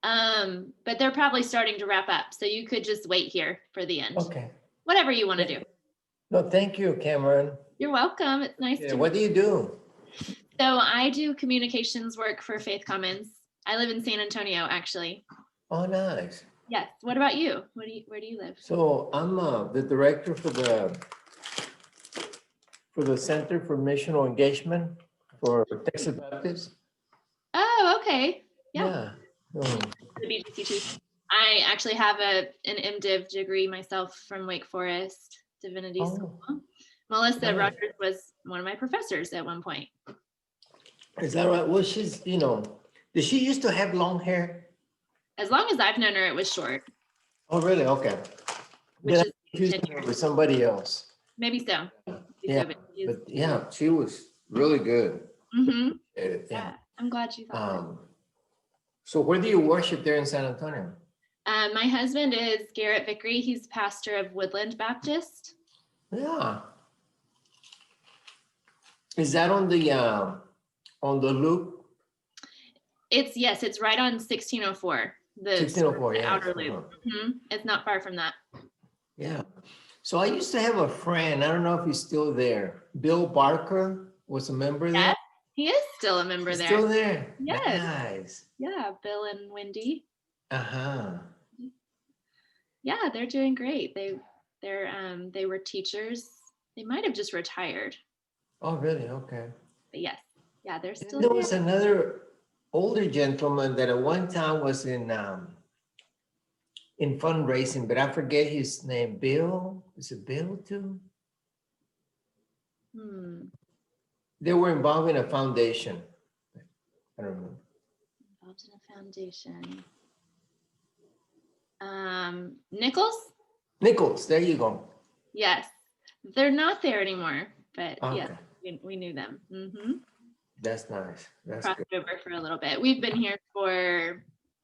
but they're probably starting to wrap up. So you could just wait here for the end. Okay. Whatever you want to do. No, thank you, Cameron. You're welcome. It's nice Yeah, to what do you do? So I do communications work for Faith Commons. I live in San Antonio, actually. Oh, nice. Yes. What about you? Where do you live? So I'm the director for the Center for Missional Engagement for Texas Baptist. Oh, okay. Yeah. Mm. The BGC too. I actually have an MDiv degree myself from Wake Forest Divinity School. Melissa nice. Rogers was one of my professors at one point. Is that right? Well, she's, did she used to have long hair? As long as I've known her, it was short. Oh, really? Okay. Which Then is I confused her with somebody else. maybe so. Yeah, but yeah, she was really good. Mm-hmm. Yeah. Yeah, I'm glad you thought that. So where do you worship there in San Antonio? My husband is Garrett Vickery. He's pastor of Woodland Baptist. Yeah. Is that on the loop? Yes, it's right on 1604. The 1604, yeah. outer loop. It's not far from that. Yeah. So I used to have a friend, I don't know if he's still there. Bill Barker was a member there. Yeah, he is still a member He's there. still there. Yes. Nice. Yeah, Bill and Wendy. Uh-huh. Yeah, they're doing great. They were teachers. They might have just retired. Oh, really? Okay. But yes, yeah, they're still There there. was another older gentleman that at one time was in fundraising, but I forget his name. Bill? Is it Bill too? They were involved in a foundation. I don't know. Involved in a foundation. Nichols, there you go. Yes, they're not there anymore, but Okay. yes, we knew them. That's nice. That's Crossed good. over for a little bit. We've been here for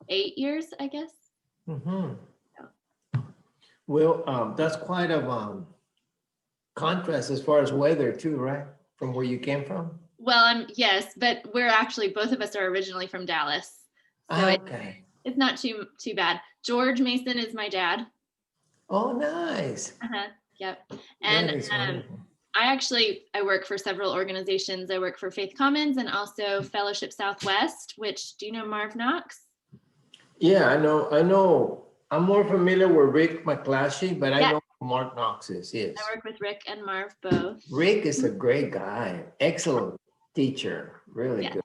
8 years, I guess. Well, that's quite a contrast as far as weather too, right? From where you came from? Well, yes, but we're actually, both of us are originally from Dallas. So Okay. it's not too bad. George Mason is my dad. Oh, nice. Yep. And That is wonderful. I work for several organizations. I work for Faith Commons and also Fellowship Southwest, which, do you know Marv Knox? Yeah, I know. I'm more familiar with Rick McClatchy, but I know who Mark Knox is, yes. I work with Rick and Marv both. Rick is a great guy, excellent teacher, really good.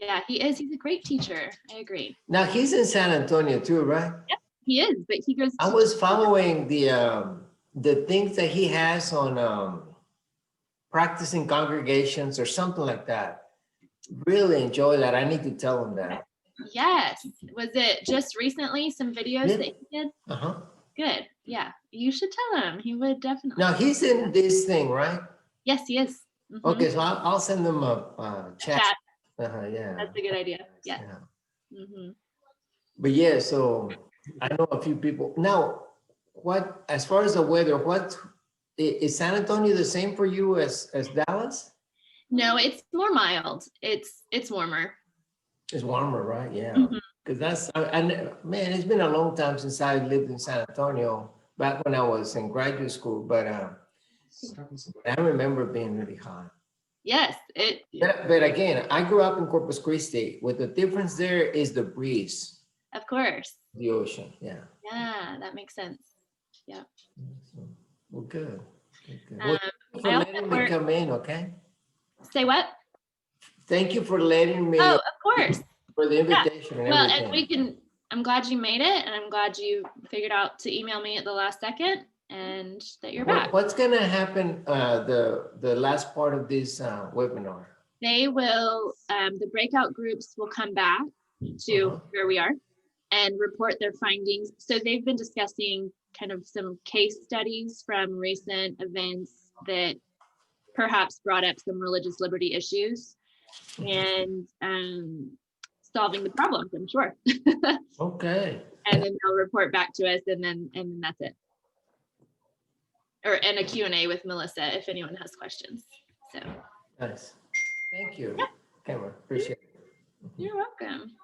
Yeah, he is. He's a great teacher. I agree. Now he's in San Antonio too, right? Yep, he is, but he goes. I was following the things that he has on practicing congregations or something like that. Really enjoy that. I need to tell him that. Yes. Was it just recently some videos that he did? Good. Yeah. You should tell him. He would definitely. Now he's in this thing, right? Yes, he is. Okay, so I'll send him a chat. Yeah. That's a good idea. Yeah. But yeah, so I know a few people. Now, as far as the weather, is San Antonio the same for you as Dallas? No, it's more mild. It's warmer. It's warmer, right? Yeah. Because man, it's been a long time since I lived in San Antonio, back when I was in graduate school, but I remember it being really hot. Yes. But again, I grew up in Corpus Christi. What the difference there is the breeze. Of course. The ocean, yeah. Yeah, that makes sense. Yeah. Well, good. Well, thank you for letting me come in, okay? Say what? Thank you for letting me. Oh, of course. For the invitation and well, everything. And I'm glad you made it, and I'm glad you figured out to email me at the last second and that you're back. What's gonna happen the last part of this webinar? They will, the breakout groups will come back to where we are and report their findings. So they've been discussing kind of some case studies from recent events that perhaps brought up some religious liberty issues and solving the problems, I'm sure. Okay. And then they'll report back to us, and then that's it. And a Q&A with Melissa if anyone has questions. So nice. Thank you, Yep. Cameron. Appreciate it. You're welcome.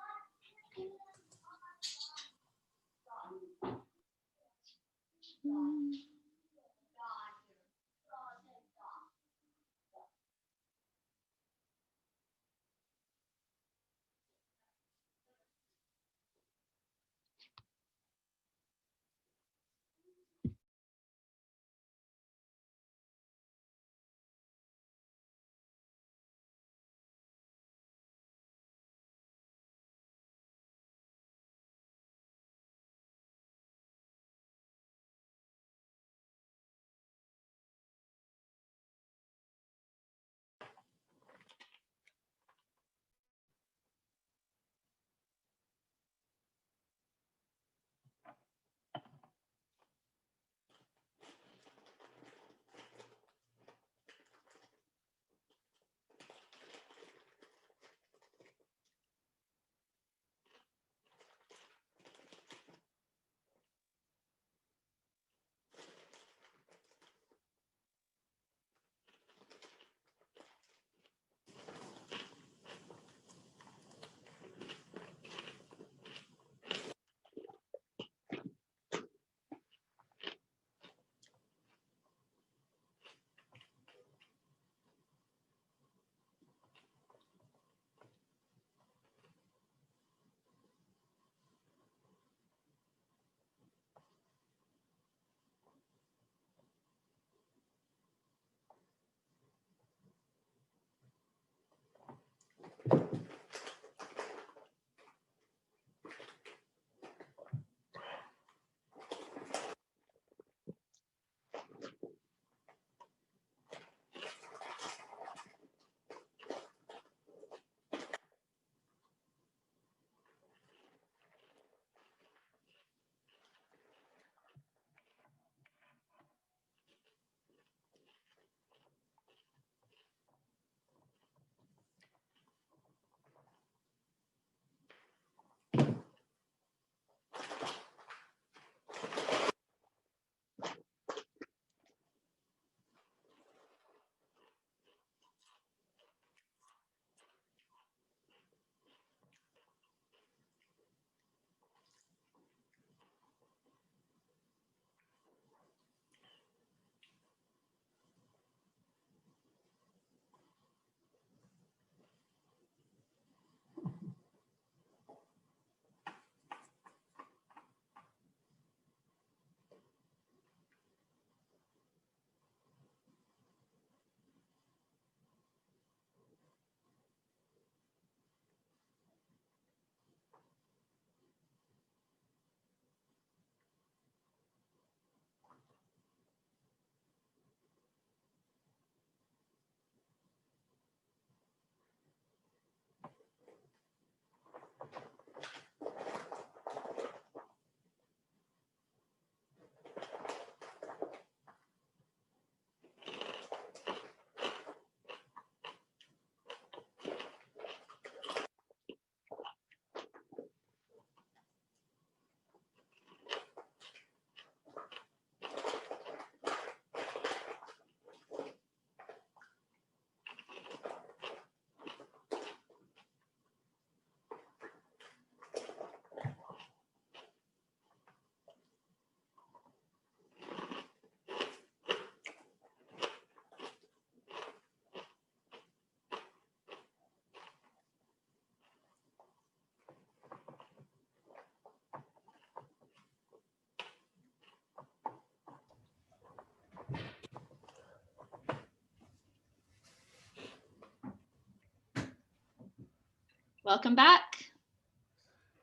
Welcome back.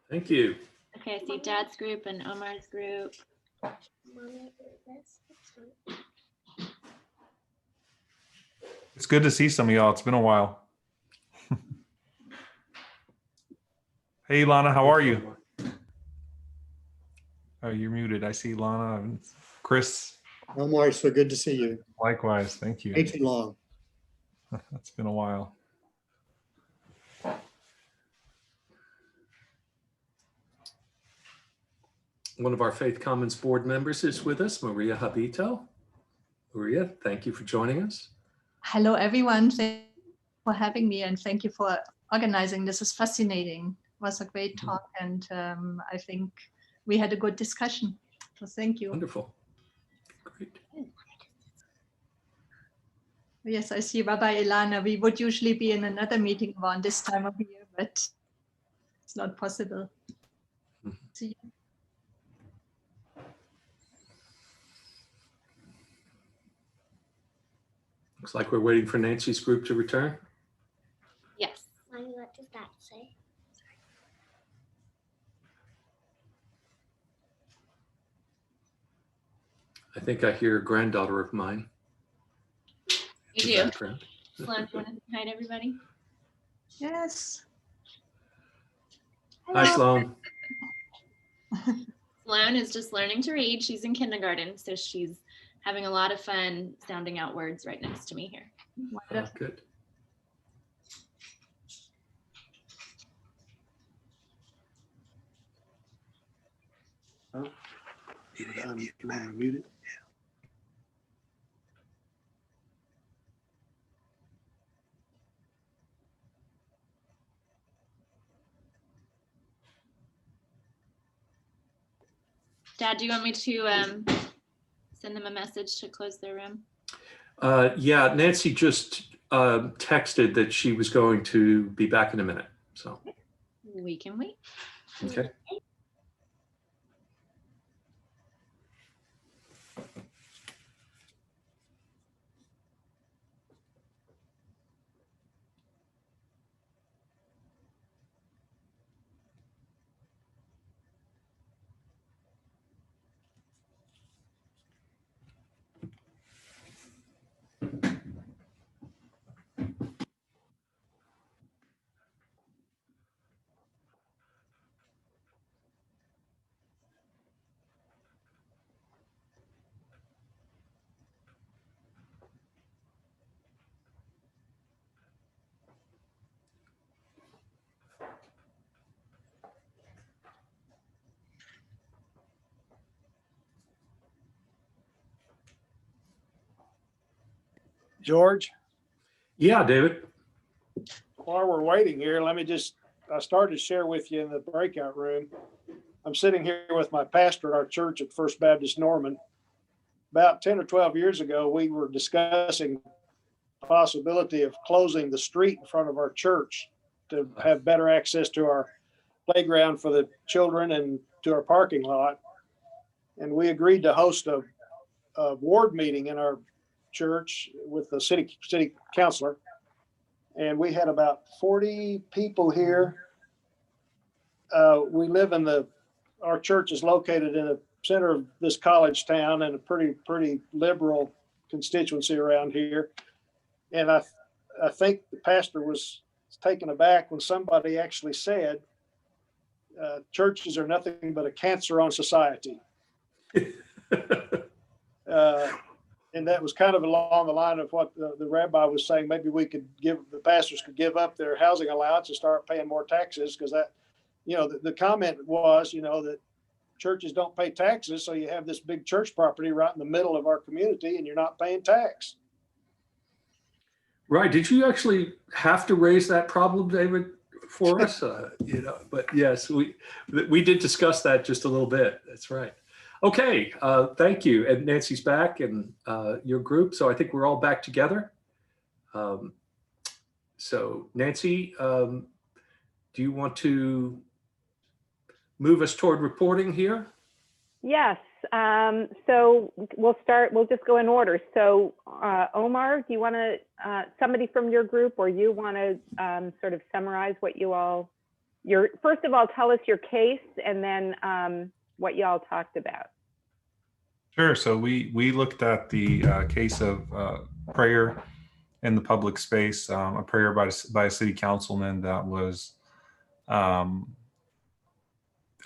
Thank you. Okay, I see Dad's group and Omar's group. It's good to see some of y'all. It's been a while. Hey, Lana, how are you? Oh, you're muted. I see Lana and Chris. Omar, so good to see you. Likewise. Thank you. Way too long. It's been a while. One of our Faith Commons board members is with us, Maria Habito. Maria, thank you for joining us. Hello, everyone. Thank for having me, and thank you for organizing. This is fascinating. It was a great talk, and I think we had a good discussion. So thank you. Wonderful. Great. Yes, I see. Rabbi Ilana, we would usually be in another meeting around this time of year, but it's not possible. See you. Looks like we're waiting for Nancy's group to return. Yes. Mommy, what does that say? I think I hear a granddaughter of mine. You in the do. background. Sloan, do you want to say hi to everybody? Yes. Hi, Sloan. Sloan is just learning to read. She's in kindergarten, so she's having a lot of fun sounding out words right next to me here. Oh, good. Can I mute it? Dad, do you want me to send them a message to close their room? Yeah, Nancy just texted that she was going to be back in a minute. So We can wait. okay. George, Yeah, David. while we're waiting here, I started to share with you in the breakout room. I'm sitting here with my pastor at our church at First Baptist Norman. About 10 or 12 years ago, we were discussing the possibility of closing the street in front of our church to have better access to our playground for the children and to our parking lot. And we agreed to host a ward meeting in our church with the city councilor. And we had about 40 people here. We live our church is located in the center of this college town and a pretty liberal constituency around here. And I think the pastor was taken aback when somebody actually said, churches are nothing but a cancer on society. And that was kind of along the line of what the rabbi was saying. Maybe the pastors could give up their housing allowance and start paying more taxes, because that, the comment was, that churches don't pay taxes. So you have this big church property right in the middle of our community and you're not paying tax. Right. Did you actually have to raise that problem, David, for us? But yes, we did discuss that just a little bit. That's right. Okay. Thank you. And Nancy's back and your group. So I think we're all back together. So Nancy, do you want to move us toward reporting here? Yes. So we'll just go in order. So Omar, do you want to, somebody from your group, or you want to sort of summarize what first of all, tell us your case, and then what y'all talked about. Sure. So we looked at the case of prayer in the public space, a prayer by a city councilman that was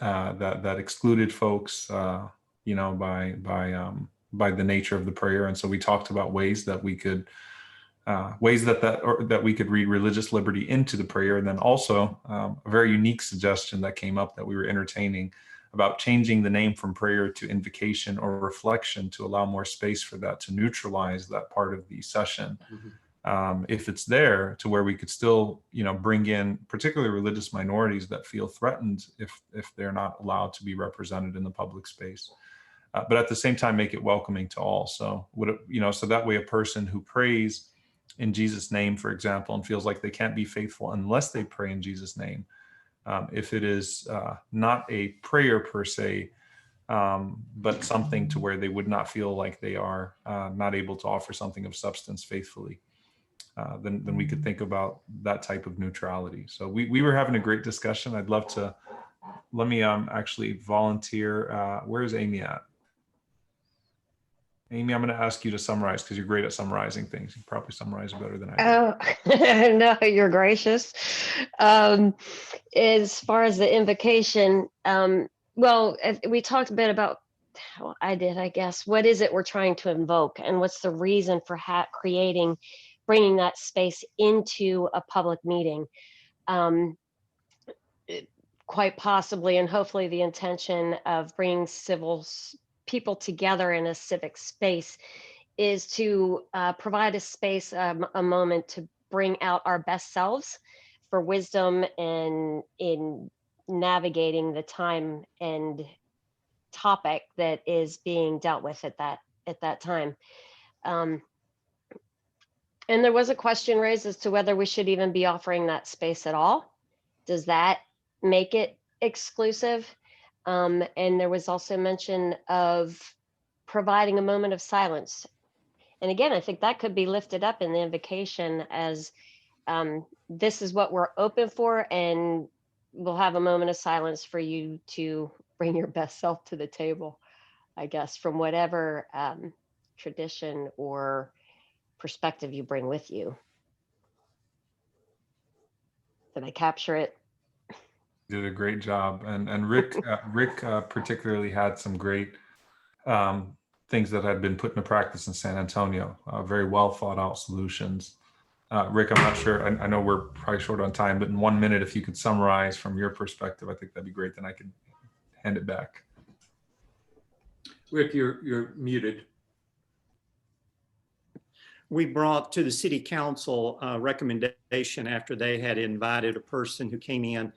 that excluded folks, by the nature of the prayer. And so we talked about ways that we could that we could read religious liberty into the prayer. And then also a very unique suggestion that came up that we were entertaining about changing the name from prayer to invocation or reflection to allow more space for that to neutralize that part of the session. if it's there, to where we could still, bring in particularly religious minorities that feel threatened if they're not allowed to be represented in the public space. But at the same time, make it welcoming to all. So so that way a person who prays in Jesus' name, for example, and feels like they can't be faithful unless they pray in Jesus' name, if it is not a prayer per se, but something to where they would not feel like they are not able to offer something of substance faithfully, then we could think about that type of neutrality. So we were having a great discussion. I'd love to, let me actually volunteer. Where's Amy at? Amy, I'm going to ask you to summarize because you're great at summarizing things. You probably summarize better than I do. Oh, no, you're gracious. As far as the invocation, well, we talked a bit about, well, I did, I guess, what is it we're trying to invoke and what's the reason for bringing that space into a public meeting? Quite possibly, and hopefully the intention of bringing people together in a civic space is to provide a space, a moment to bring out our best selves for wisdom and in navigating the time and topic that is being dealt with at that time. And there was a question raised as to whether we should even be offering that space at all. Does that make it exclusive? And there was also mention of providing a moment of silence. And again, I think that could be lifted up in the invocation as this is what we're open for, and we'll have a moment of silence for you to bring your best self to the table, I guess, from whatever tradition or perspective you bring with you. Did I capture it? Did a great job. And Rick, particularly had some great things that had been put into practice in San Antonio, very well thought out solutions. Rick, I'm not sure, I know we're probably short on time, but in 1 minute, if you could summarize from your perspective, I think that'd be great. Then I can hand it back. Rick, you're muted. We brought to the city council a recommendation after they had invited a person who came in,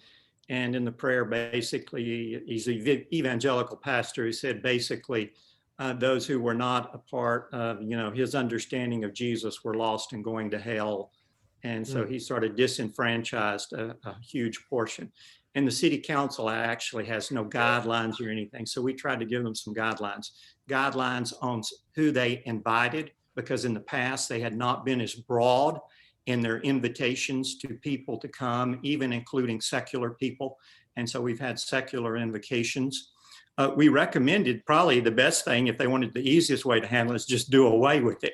and in the prayer, basically, he's an evangelical pastor who said basically those who were not a part of, his understanding of Jesus were lost and going to hell. And so he sort of disenfranchised a huge portion. And the city council actually has no guidelines or anything. So we tried to give them some guidelines on who they invited, because in the past they had not been as broad in their invitations to people to come, even including secular people. And so we've had secular invocations. We recommended probably the best thing, if they wanted the easiest way to handle it, is just do away with it.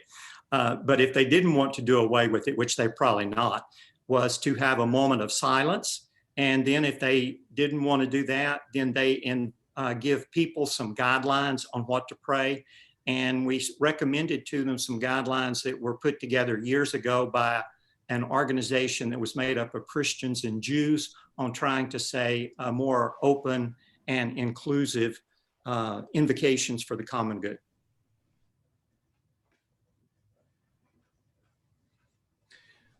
But if they didn't want to do away with it, which they're probably not, was to have a moment of silence. And then if they didn't want to do that, then they give people some guidelines on what to pray. And we recommended to them some guidelines that were put together years ago by an organization that was made up of Christians and Jews on trying to say more open and inclusive invocations for the common good.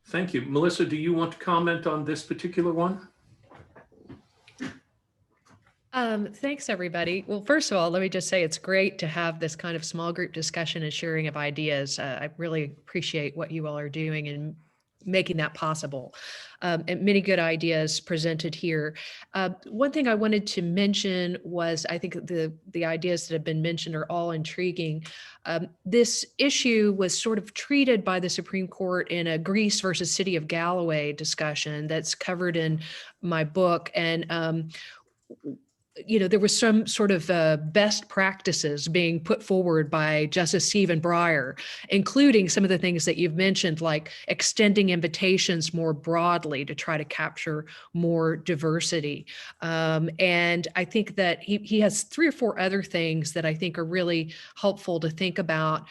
Thank you. Melissa, do you want to comment on this particular one? Thanks, everybody. Well, first of all, let me just say it's great to have this kind of small group discussion and sharing of ideas. I really appreciate what you all are doing and making that possible. And many good ideas presented here. One thing I wanted to mention was, I think the ideas that have been mentioned are all intriguing. This issue was sort of treated by the Supreme Court in a Greece versus City of Galloway discussion that's covered in my book. And there was some sort of best practices being put forward by Justice Stephen Breyer, including some of the things that you've mentioned, like extending invitations more broadly to try to capture more diversity. And I think that he has 3 or 4 other things that I think are really helpful to think about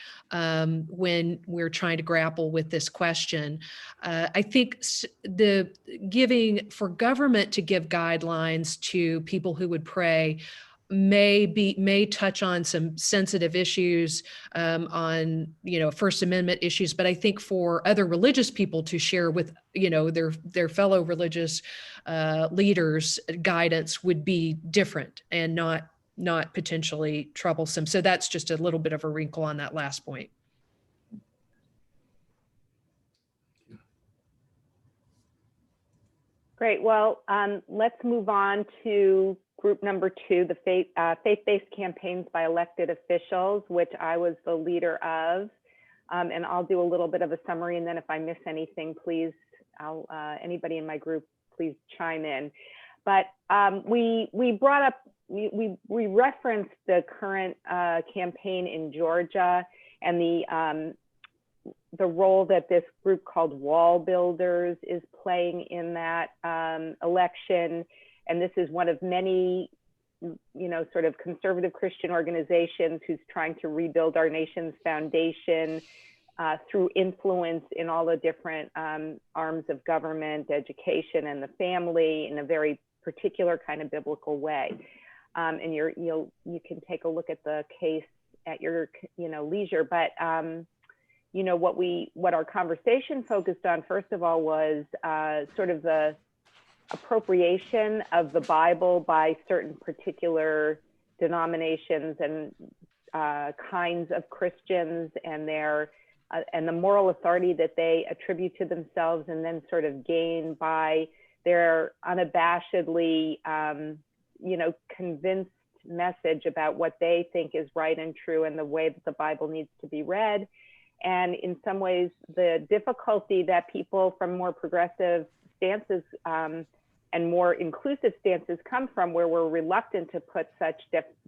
when we're trying to grapple with this question. I think for government to give guidelines to people who would pray may touch on some sensitive issues on, First Amendment issues, but I think for other religious people to share with, their fellow religious leaders, guidance would be different and not potentially troublesome. So that's just a little bit of a wrinkle on that last point. Great. Well, let's move on to group number 2, the faith-based campaigns by elected officials, which I was the leader of. And I'll do a little bit of a summary, and then if I miss anything, please, anybody in my group, please chime in. But we brought up, we referenced the current campaign in Georgia and the role that this group called Wall Builders is playing in that election. And this is one of many, sort of conservative Christian organizations who's trying to rebuild our nation's foundation through influence in all the different arms of government, education, and the family in a very particular kind of biblical way. And you can take a look at the case at your leisure, but what our conversation focused on, first of all, was sort of the appropriation of the Bible by certain particular denominations and kinds of Christians and and the moral authority that they attribute to themselves, and then sort of gain by their unabashedly, convinced message about what they think is right and true and the way that the Bible needs to be read. And in some ways, the difficulty that people from more progressive stances and more inclusive stances come from, where we're reluctant to put such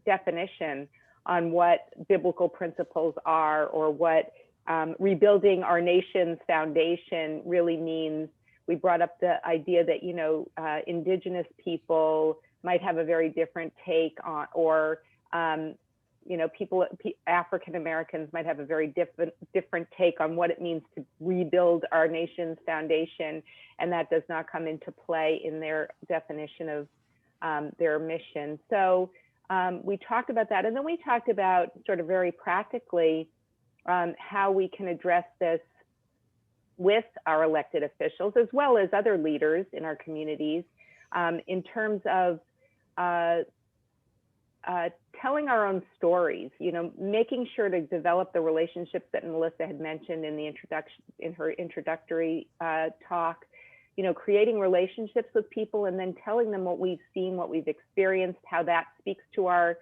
definition on what biblical principles are, or what rebuilding our nation's foundation really means. We brought up the idea that, indigenous people might have a very different take on, or African Americans might have a very different take on what it means to rebuild our nation's foundation, and that does not come into play in their definition of their mission. So we talked about that, and then we talked about sort of very practically how we can address this with our elected officials, as well as other leaders in our communities, in terms of telling our own stories, making sure to develop the relationships that Melissa had mentioned in the introduction, in her introductory talk, creating relationships with people and then telling them what we've seen, what we've experienced, how that speaks to our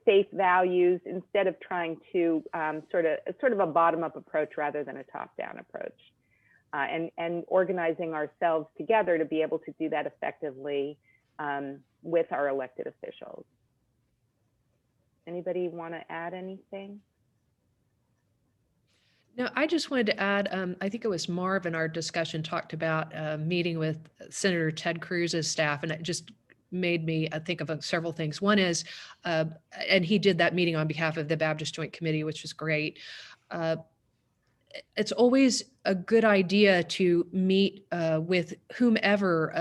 faith values, instead of trying to sort of a bottom-up approach rather than a top-down approach, and organizing ourselves together to be able to do that effectively with our elected officials. Anybody want to add anything? No, I just wanted to add, I think it was Marv in our discussion talked about meeting with Senator Ted Cruz's staff, and it just made me think of several things. One is, and he did that meeting on behalf of the Baptist Joint Committee, which was great. It's always a good idea to meet with whomever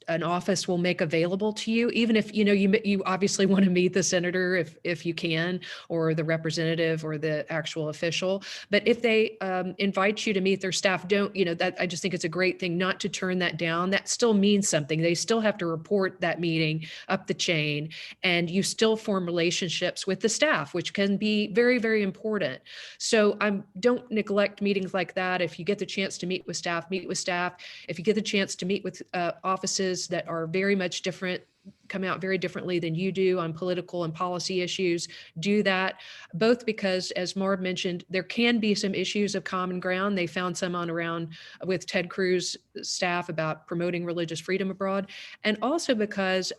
an office will make available to you, even if you obviously want to meet the senator if you can, or the representative or the actual official. But if they invite you to meet their staff, that I just think it's a great thing not to turn that down. That still means something. They still have to report that meeting up the chain, and you still form relationships with the staff, which can be very, very important. So don't neglect meetings like that. If you get the chance to meet with staff, meet with staff. If you get the chance to meet with offices that are very much different, come out very differently than you do on political and policy issues, do that. Both because, as Marv mentioned, there can be some issues of common ground. They found some around with Ted Cruz staff about promoting religious freedom abroad. And also because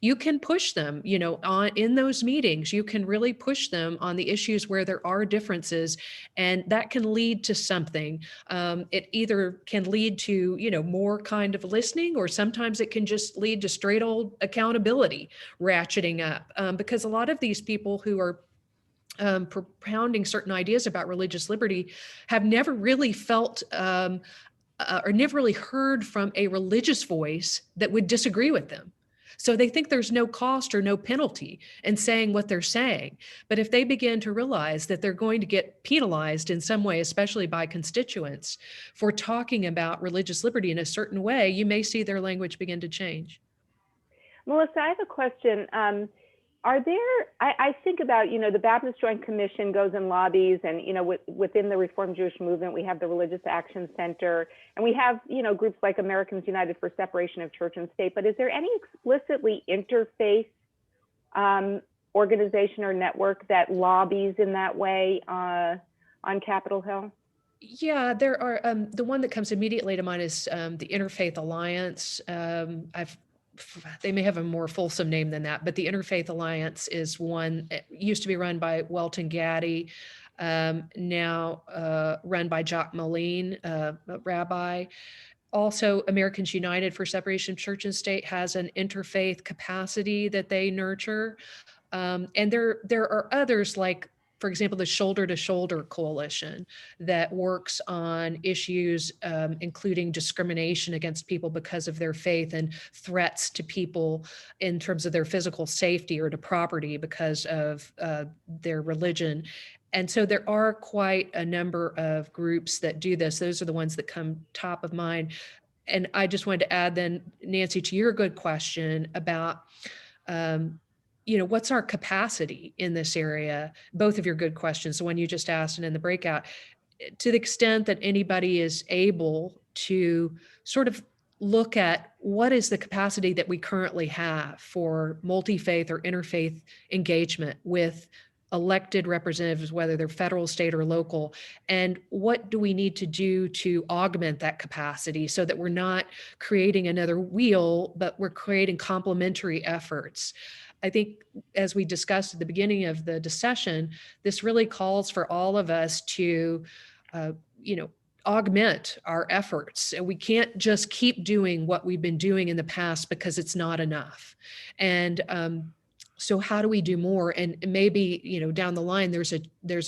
you can push them, in those meetings, you can really push them on the issues where there are differences, and that can lead to something. It either can lead to, more kind of listening, or sometimes it can just lead to straight old accountability ratcheting up, because a lot of these people who are propounding certain ideas about religious liberty have never really felt or never really heard from a religious voice that would disagree with them. So they think there's no cost or no penalty in saying what they're saying. But if they begin to realize that they're going to get penalized in some way, especially by constituents, for talking about religious liberty in a certain way, you may see their language begin to change. Melissa, I have a question. I think about, the Baptist Joint Commission goes and lobbies, and, within the Reformed Jewish movement, we have the Religious Action Center, and we have, groups like Americans United for Separation of Church and State. But is there any explicitly interfaith organization or network that lobbies in that way on Capitol Hill? Yeah, there are. The one that comes immediately to mind is the Interfaith Alliance. They may have a more fulsome name than that, but the Interfaith Alliance is one. It used to be run by Welton Gaddy, now run by Jacques Moline, a rabbi. Also, Americans United for Separation of Church and State has an interfaith capacity that they nurture. And there are others, like, for example, the Shoulder to Shoulder Coalition that works on issues including discrimination against people because of their faith and threats to people in terms of their physical safety or to property because of their religion. And so there are quite a number of groups that do this. Those are the ones that come top of mind. And I just wanted to add then, Nancy, to your good question about what's our capacity in this area? Both of your good questions, the one you just asked and in the breakout, to the extent that anybody is able to sort of look at what is the capacity that we currently have for multi-faith or interfaith engagement with elected representatives, whether they're federal, state, or local, and what do we need to do to augment that capacity so that we're not creating another wheel, but we're creating complementary efforts. I think, as we discussed at the beginning of the session, this really calls for all of us to, augment our efforts. And we can't just keep doing what we've been doing in the past because it's not enough. And so how do we do more? And maybe, down the line, there's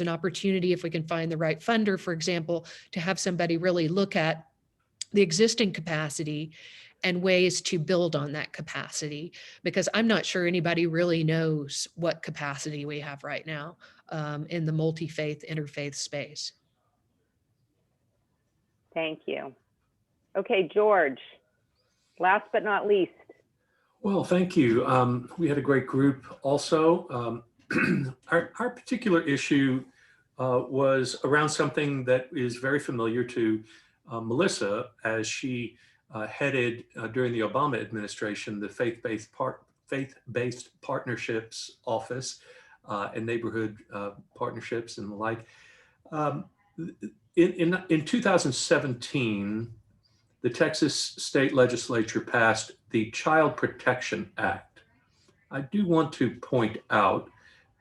an opportunity, if we can find the right funder, for example, to have somebody really look at the existing capacity and ways to build on that capacity, because I'm not sure anybody really knows what capacity we have right now in the multi-faith, interfaith space. Thank you. Okay, George, last but not least. Well, thank you. We had a great group also. Our particular issue was around something that is very familiar to Melissa, as she headed during the Obama administration, the faith-based partnerships office and neighborhood partnerships and the like. In 2017, the Texas state legislature passed the Child Protection Act. I do want to point out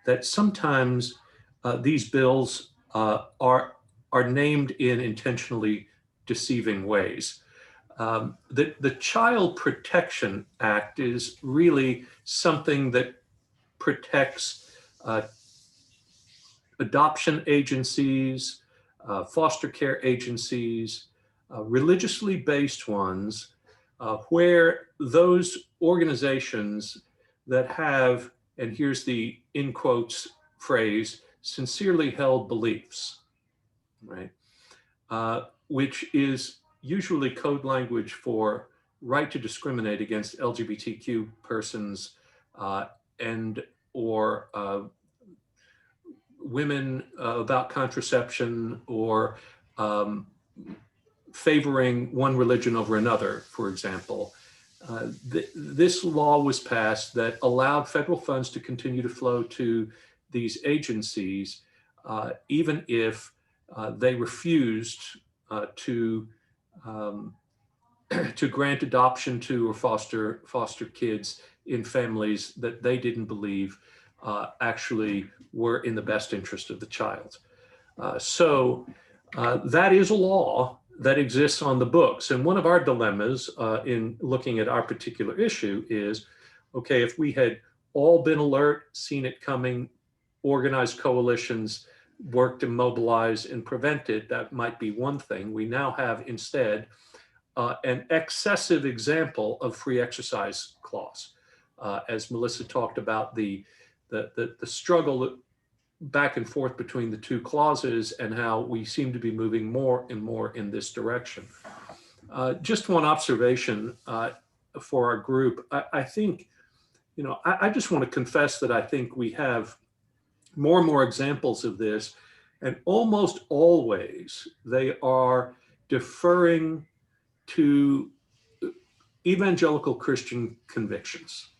that sometimes these bills are named in intentionally deceiving ways. The Child Protection Act is really something that protects adoption agencies, foster care agencies, religiously based ones, where those organizations that have, and here's the in quotes phrase, sincerely held beliefs, right? Which is usually code language for right to discriminate against LGBTQ persons and or women about contraception, or favoring one religion over another, for example. This law was passed that allowed federal funds to continue to flow to these agencies, even if they refused to grant adoption to or foster kids in families that they didn't believe actually were in the best interest of the child. So that is a law that exists on the books. And one of our dilemmas in looking at our particular issue is, okay, if we had all been alert, seen it coming, organized coalitions, worked to mobilize and prevent it, that might be one thing. We now have instead an excessive example of free exercise clause, as Melissa talked about the struggle back and forth between the two clauses and how we seem to be moving more and more in this direction. Just one observation for our group. I think, I just want to confess that I think we have more and more examples of this, and almost always they are deferring to evangelical Christian convictions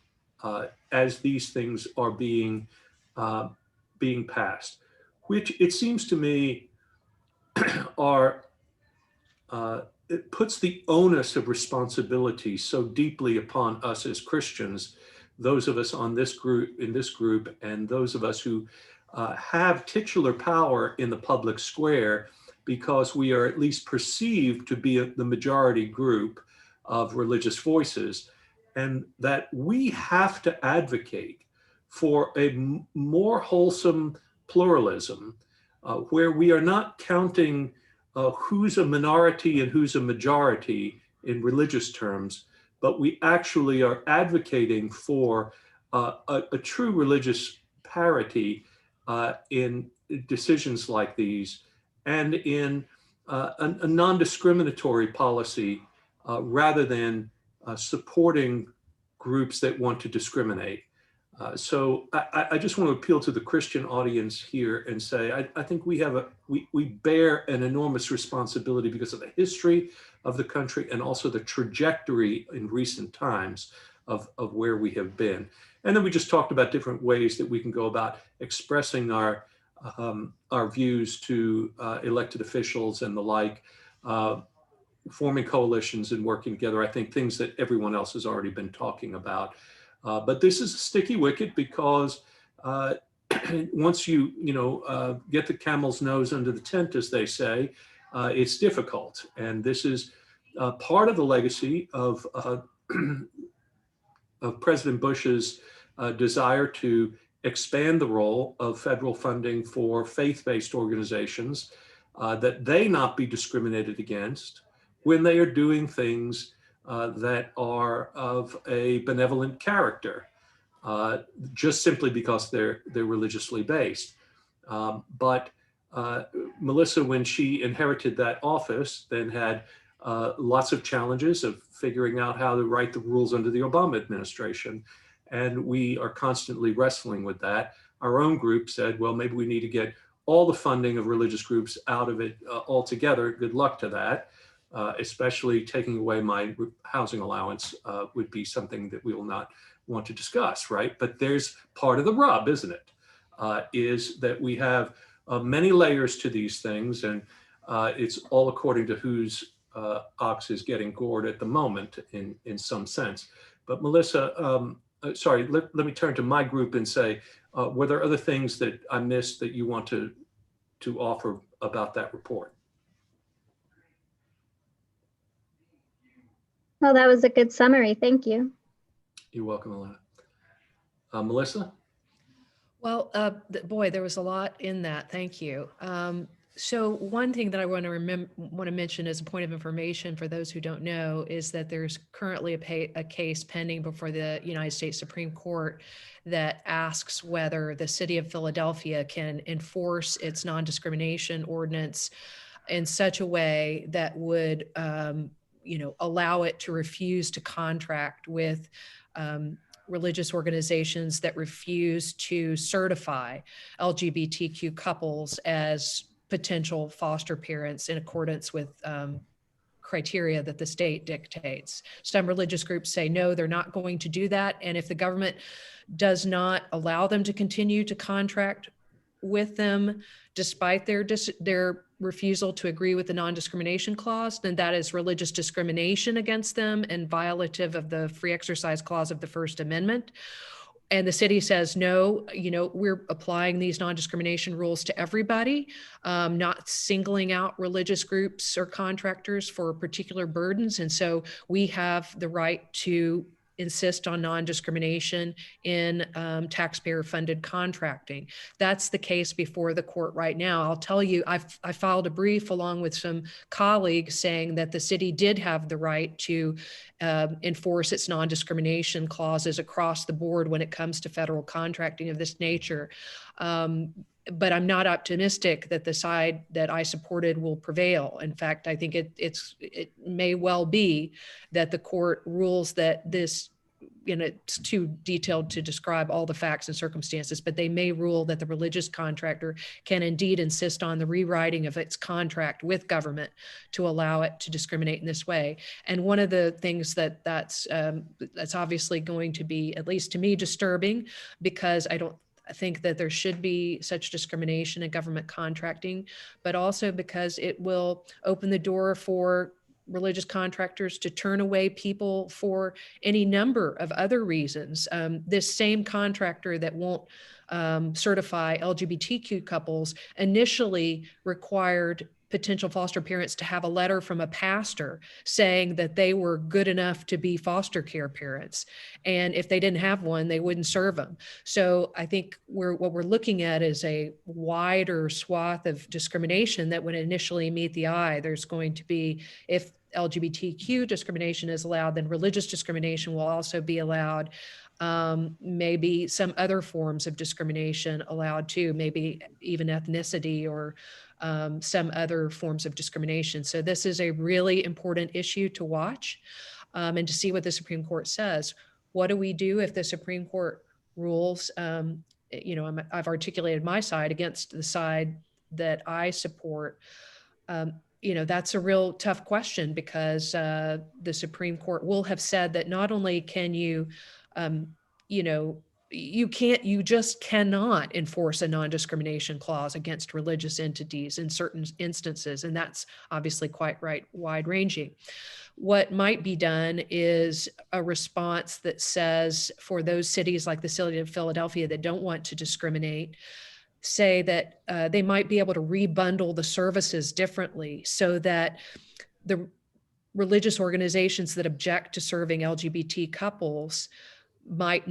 as these things are being passed, which it seems to me are it puts the onus of responsibility so deeply upon us as Christians, those of us on this group, in this group, and those of us who have titular power in the public square, because we are at least perceived to be the majority group of religious voices, and that we have to advocate for a more wholesome pluralism where we are not counting who's a minority and who's a majority in religious terms, but we actually are advocating for a true religious parity in decisions like these, and in a non-discriminatory policy rather than supporting groups that want to discriminate. So I just want to appeal to the Christian audience here and say, I think we bear an enormous responsibility because of the history of the country and also the trajectory in recent times of where we have been. And then we just talked about different ways that we can go about expressing our views to elected officials and the like, forming coalitions and working together. I think things that everyone else has already been talking about. But this is a sticky wicket because once you get the camel's nose under the tent, as they say, it's difficult. And this is part of the legacy of President Bush's desire to expand the role of federal funding for faith-based organizations, that they not be discriminated against when they are doing things that are of a benevolent character, just simply because they're religiously based. But Melissa, when she inherited that office, then had lots of challenges of figuring out how to write the rules under the Obama administration. And we are constantly wrestling with that. Our own group said, well, maybe we need to get all the funding of religious groups out of it altogether. Good luck to that. Especially taking away my housing allowance would be something that we will not want to discuss, right? But there's part of the rub, isn't it? Is that we have many layers to these things, and it's all according to whose ox is getting gored at the moment in some sense. But Melissa, sorry, let me turn to my group and say, were there other things that I missed that you want to offer about that report? Well, that was a good summary. Thank you. You're welcome, Alana. Melissa? Well, boy, there was a lot in that. Thank you. So one thing that I want to mention as a point of information for those who don't know is that there's currently a case pending before the United States Supreme Court that asks whether the city of Philadelphia can enforce its non-discrimination ordinance in such a way that would allow it to refuse to contract with religious organizations that refuse to certify LGBTQ couples as potential foster parents in accordance with criteria that the state dictates. Some religious groups say, no, they're not going to do that. And if the government does not allow them to continue to contract with them, despite their refusal to agree with the non-discrimination clause, then that is religious discrimination against them and violative of the free exercise clause of the First Amendment. And the city says, no, we're applying these non-discrimination rules to everybody, not singling out religious groups or contractors for particular burdens. And so we have the right to insist on non-discrimination in taxpayer-funded contracting. That's the case before the court right now. I'll tell you, I filed a brief along with some colleagues saying that the city did have the right to enforce its non-discrimination clauses across the board when it comes to federal contracting of this nature. But I'm not optimistic that the side that I supported will prevail. In fact, I think it may well be that the court rules that this, it's too detailed to describe all the facts and circumstances, but they may rule that the religious contractor can indeed insist on the rewriting of its contract with government to allow it to discriminate in this way. And one of the things that's obviously going to be, at least to me, disturbing, because I think that there should be such discrimination in government contracting, but also because it will open the door for religious contractors to turn away people for any number of other reasons. This same contractor that won't certify LGBTQ couples initially required potential foster parents to have a letter from a pastor saying that they were good enough to be foster care parents. And if they didn't have one, they wouldn't serve them. So I think what we're looking at is a wider swath of discrimination that would initially meet the eye. There's going to be, if LGBTQ discrimination is allowed, then religious discrimination will also be allowed. Maybe some other forms of discrimination allowed too, maybe even ethnicity or some other forms of discrimination. So this is a really important issue to watch and to see what the Supreme Court says. What do we do if the Supreme Court rules, I've articulated my side against the side that I support? That's a real tough question, because the Supreme Court will have said that not only can you, you just cannot enforce a non-discrimination clause against religious entities in certain instances. And that's obviously quite wide-ranging. What might be done is a response that says, for those cities like the city of Philadelphia that don't want to discriminate, say that they might be able to rebundle the services differently so that the religious organizations that object to serving LGBT couples might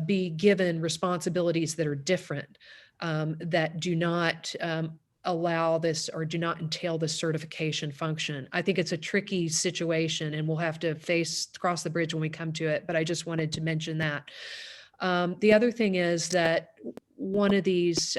be given responsibilities that are different, that do not allow this or do not entail this certification function. I think it's a tricky situation, and we'll have to cross the bridge when we come to it, but I just wanted to mention that. The other thing is that one of these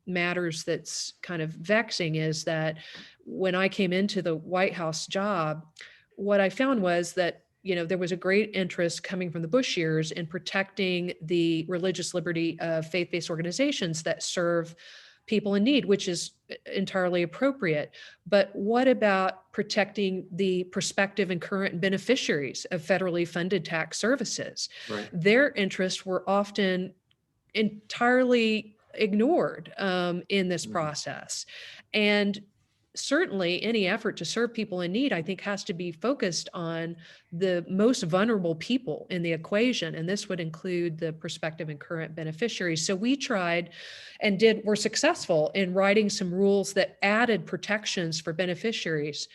matters that's kind of vexing is that when I came into the White House job, what I found was that there was a great interest coming from the Bush years in protecting the religious liberty of faith-based organizations that serve people in need, which is entirely appropriate. But what about protecting the prospective and current beneficiaries of federally funded tax services? Right. Their interests were often entirely ignored in this process. And certainly any effort to serve people in need, I think, has to be focused on the most vulnerable people in the equation. And this would include the prospective and current beneficiaries. So we tried and were successful in writing some rules that added protections for beneficiaries.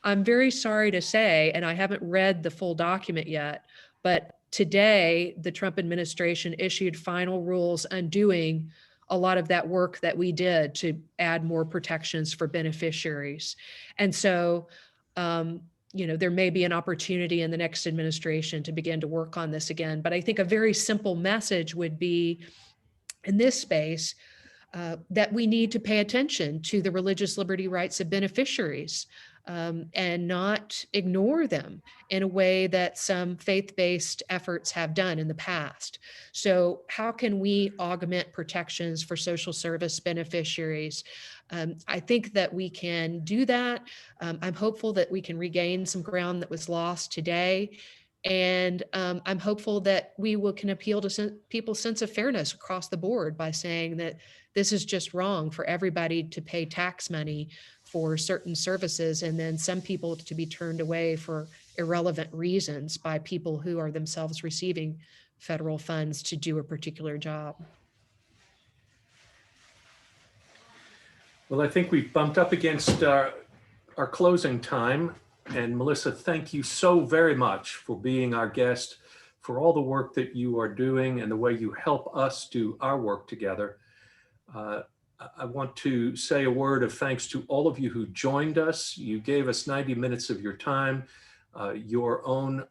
I'm very sorry to say, and I haven't read the full document yet, but today the Trump administration issued final rules undoing a lot of that work that we did to add more protections for beneficiaries. And so, there may be an opportunity in the next administration to begin to work on this again. But I think a very simple message would be in this space that we need to pay attention to the religious liberty rights of beneficiaries and not ignore them in a way that some faith-based efforts have done in the past. So how can we augment protections for social service beneficiaries? I think that we can do that. I'm hopeful that we can regain some ground that was lost today. And I'm hopeful that we can appeal to people's sense of fairness across the board by saying that this is just wrong for everybody to pay tax money for certain services, and then some people to be turned away for irrelevant reasons by people who are themselves receiving federal funds to do a particular job. Well, I think we've bumped up against our closing time. And Melissa, thank you so very much for being our guest, for all the work that you are doing and the way you help us do our work together. I want to say a word of thanks to all of you who joined us. You gave us 90 minutes of your time, your own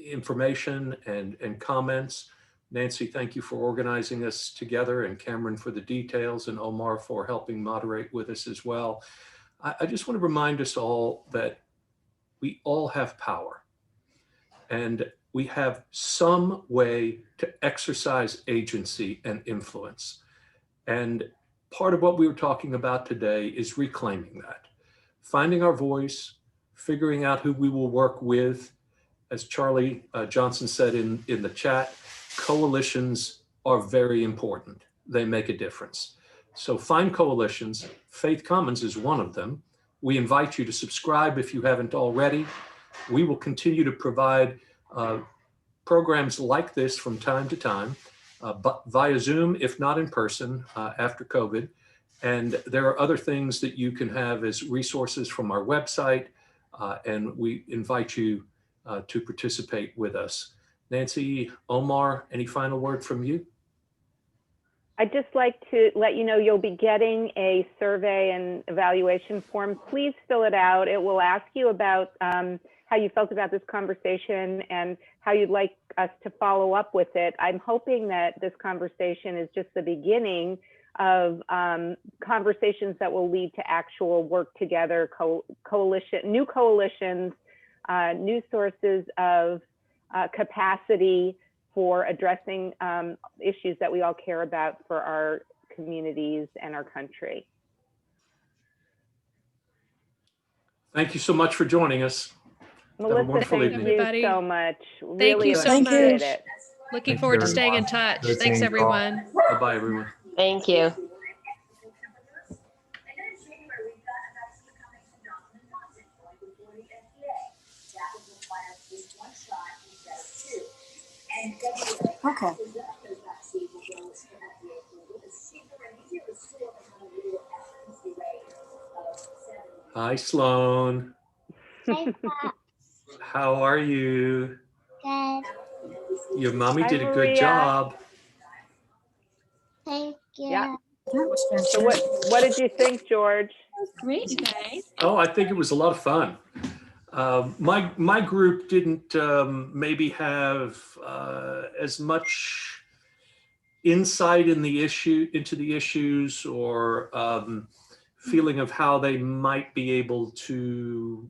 information and comments. Nancy, thank you for organizing us together, and Cameron for the details, and Omar for helping moderate with us as well. I just want to remind us all that we all have power, and we have some way to exercise agency and influence. And part of what we were talking about today is reclaiming that, finding our voice, figuring out who we will work with. As Charlie Johnson said in the chat, coalitions are very important. They make a difference. So find coalitions. Faith Commons is one of them. We invite you to subscribe if you haven't already. We will continue to provide programs like this from time to time, but via Zoom, if not in person, after COVID. And there are other things that you can have as resources from our website, and we invite you to participate with us. Nancy, Omar, any final word from you? I'd just like to let you know you'll be getting a survey and evaluation form. Please fill it out. It will ask you about how you felt about this conversation and how you'd like us to follow up with it. I'm hoping that this conversation is just the beginning of conversations that will lead to actual work together, new coalitions, new sources of capacity for addressing issues that we all care about for our communities and our country. Thank you so much for joining us. Melissa, thank you so much. Thank you so much. It. Looking forward to staying in touch. Thanks, everyone. Bye-bye, everyone. Thank you. Okay. Hi, Sloan. Hi, Pop. How are you? Good. Your mommy Hi, did a good Maria. job. Thank you. Yeah. That was fantastic. So what did you think, George? Great, you guys. Oh, I think it was a lot of fun. My group didn't maybe have as much insight into the issues, or feeling of how they might be able to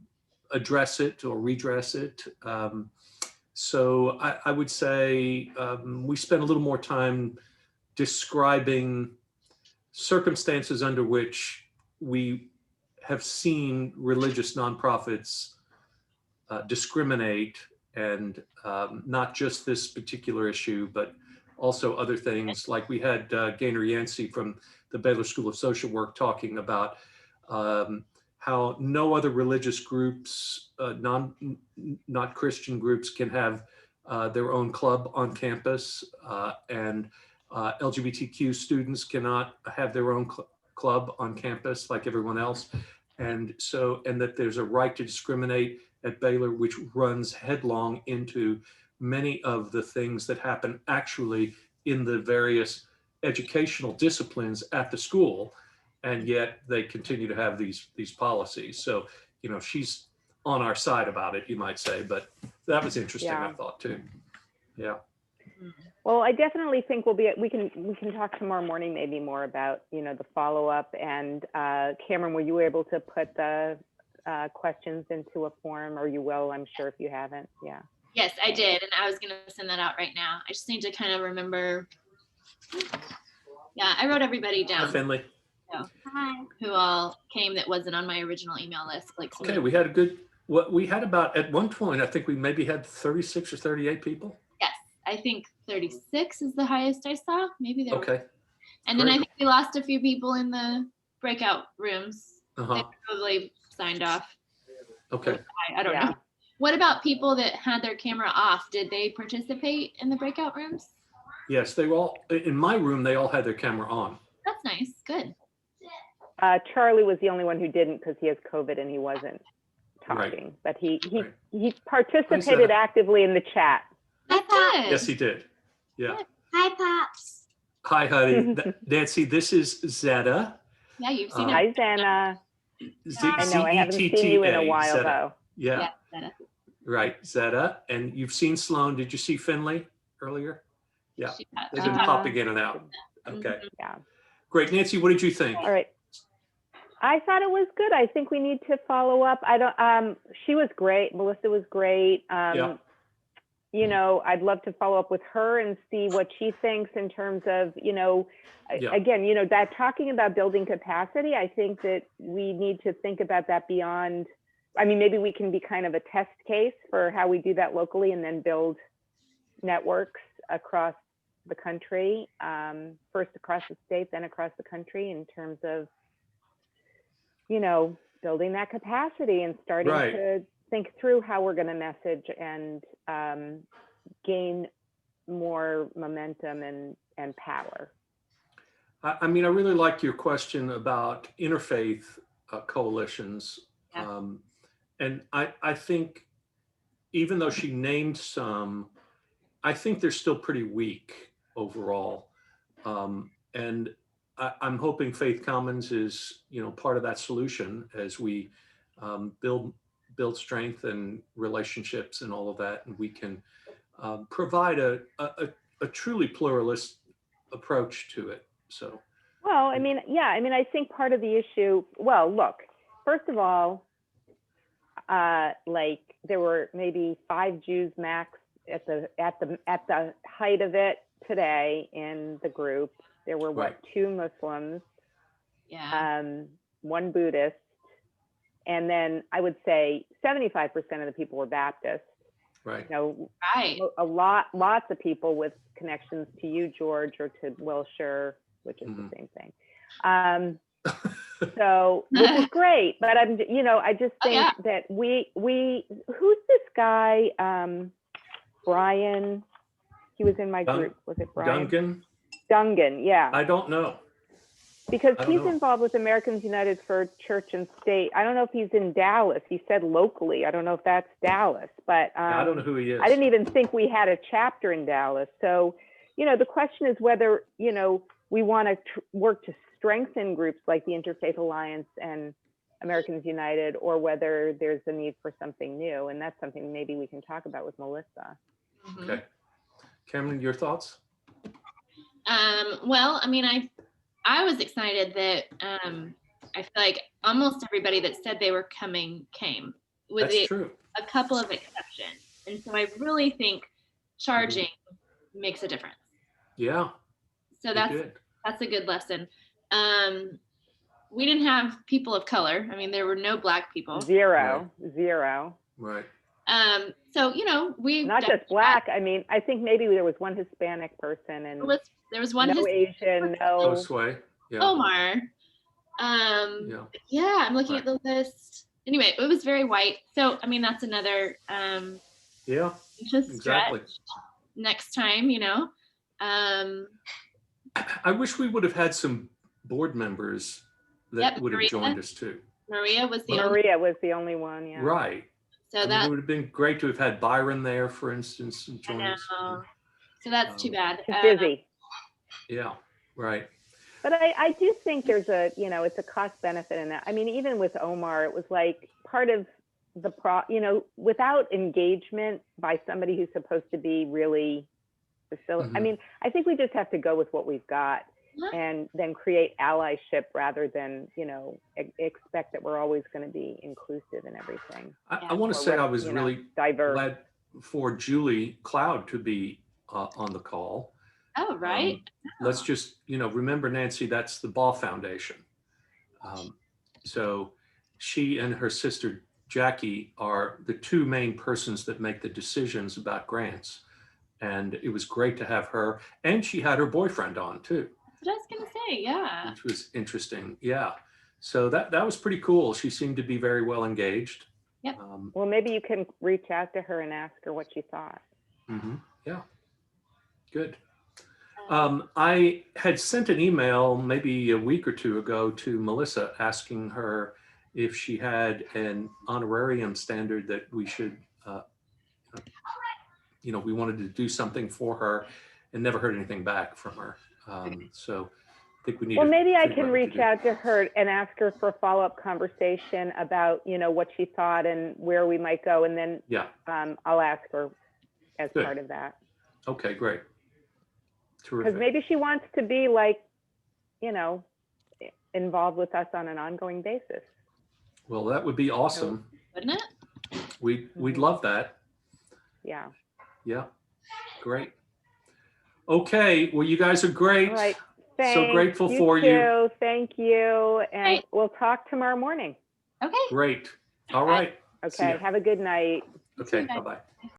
address it or redress it. So I would say we spent a little more time describing circumstances under which we have seen religious nonprofits discriminate, and not just this particular issue, but also other things. Like we had Gaynor Yancey from the Baylor School of Social Work talking about how no other religious groups, not Christian groups, can have their own club on campus, and LGBTQ students cannot have their own club on campus like everyone else. And that there's a right to discriminate at Baylor, which runs headlong into many of the things that happen actually in the various educational disciplines at the school. And yet they continue to have these policies. So, you know, she's on our side about it, you might say, but that was interesting, Yeah. I thought too. Yeah. Well, I definitely think we can talk tomorrow morning maybe more about, you know, the follow-up. And Cameron, were you able to put the questions into a form, or you will, I'm sure, if you haven't? Yeah. Yes, I did. And I was going to send that out right now. I just need to kind of remember. Yeah, I wrote everybody down. Hi, Finley. So, hi. Who all came that wasn't on my original email list. Like, Okay, we had a good, we had about, at one point, I think we maybe had 36 or 38 people. Yes, I think 36 is the highest I saw. Maybe there Okay. And then I Great. think we lost a few people in the breakout rooms. They Uh-huh. probably signed off. Okay. I don't know. What about people that had their camera off? Did they participate in the breakout rooms? Yes, they were all, in my room, they all had their camera on. That's nice. Good. Charlie was the only one who didn't because he has COVID and he wasn't talking, but he Right. participated actively in the chat. Hi, Pops. Yes, he did. Yeah. Hi, Pops. Hi, honey. Nancy, this is Zeta. Yeah, you've seen Hi, it. Zena. I know, I haven't seen you in a while, Zeta. though. Yeah. Zeta. Right, Zeta. And you've seen Sloan. Did you see Finley earlier? Yeah. They've been Uh, popping in and out. Okay. Yeah. Great. Nancy, what did you think? All right. I thought it was good. I think we need to follow up. She was great. Melissa was great. Yeah. You know, I'd love to follow up with her and see what she thinks in terms of, you know, Yeah. again, you know, that talking about building capacity, I think that we need to think about that beyond, I mean, maybe we can be kind of a test case for how we do that locally and then build networks across the country, first across the state, then across the country in terms of, you know, building that capacity and starting Right. to think through how we're going to message and gain more momentum and power. I mean, I really like your question about interfaith coalitions. Yeah. And I think even though she named some, I think they're still pretty weak overall. And I'm hoping Faith Commons is, you know, part of that solution as we build strength and relationships and all of that, and we can provide a truly pluralist approach to it. So, well, I mean, yeah, I mean, I think part of the issue, well, look, first of all, like there were maybe 5 Jews max at the height of it today in the group. There were what, 2 Muslims, Yeah. 1 Buddhist, and then I would say 75% of the people were Baptist. right. You know, Right. lots of people with connections to you, George, or to Wilshire, which is the same thing. So, which is great, but I'm, you know, I just think that we, who's this guy, Brian? He was in my group. Was it Brian? Dungan, yeah. I don't know. Because I don't he's know. involved with Americans United for Church and State. I don't know if he's in Dallas. He said locally. I don't know if that's Dallas, but I don't know who he is. I didn't even think we had a chapter in Dallas. So, you know, the question is whether, you know, we want to work to strengthen groups like the Interfaith Alliance and Americans United, or whether there's a need for something new. And that's something maybe we can talk about with Melissa. Okay. Cameron, your thoughts? Well, I mean, I was excited that I feel like almost everybody that said they were coming came, with That's true. a couple of exceptions. And so I really think charging makes a difference. Yeah. So it that's did. a good lesson. We didn't have people of color. I mean, there were no Black people. Zero. Right. So, you know, we not just Black. I mean, I think maybe there was 1 Hispanic person and there was 1 no Asian, no Josue. Yeah. Omar. Yeah, I'm looking at the list. Anyway, it was very white. So, I mean, that's another yeah, just exactly. Next time, you know. I wish we would have had some board members that would have joined us too. Maria was the only one, yeah. Right. So I mean, it would have been great to have had Byron there, for instance, and join us. So that's too bad. She's busy. Yeah, right. But I do think there's a, you know, it's a cost benefit in that. I mean, even with Omar, it was like part of the you know, without engagement by somebody who's supposed to be really I mean, I think we just have to go with what we've got and then create allyship rather than, you know, expect that we're always going to be inclusive in everything. I want to say I was really glad for Julie Cloud to be on the call. Oh, right. Let's just, you know, remember, Nancy, that's the Ball Foundation. So she and her sister Jackie are the 2 main persons that make the decisions about grants. And it was great to have her. And she had her boyfriend on too. That's what I was going to say, yeah. Which was interesting, yeah. So that was pretty cool. She seemed to be very well engaged. Yep. Well, maybe you can reach out to her and ask her what she thought. Yeah, good. I had sent an email maybe a week or 2 ago to Melissa asking her if she had an honorarium standard that we should, we wanted to do something for her and never heard anything back from her. So I think we need Well, to maybe I figure can out what to reach do. out to her and ask her for a follow-up conversation about, what she thought and where we might go. And then Yeah. I'll ask her as Good. part of that. Okay, great. Because Terrific. maybe she wants to be like, involved with us on an ongoing basis. Well, that would be awesome. Wouldn't it? We'd love that. Yeah. Yeah. Great. Okay. Well, you guys are great. All right. So Thanks. grateful You for you. too. Thank you. And Great. we'll talk tomorrow morning. Okay. Great. All right. See Okay. ya. Have a good night. Okay. Bye. Bye-bye.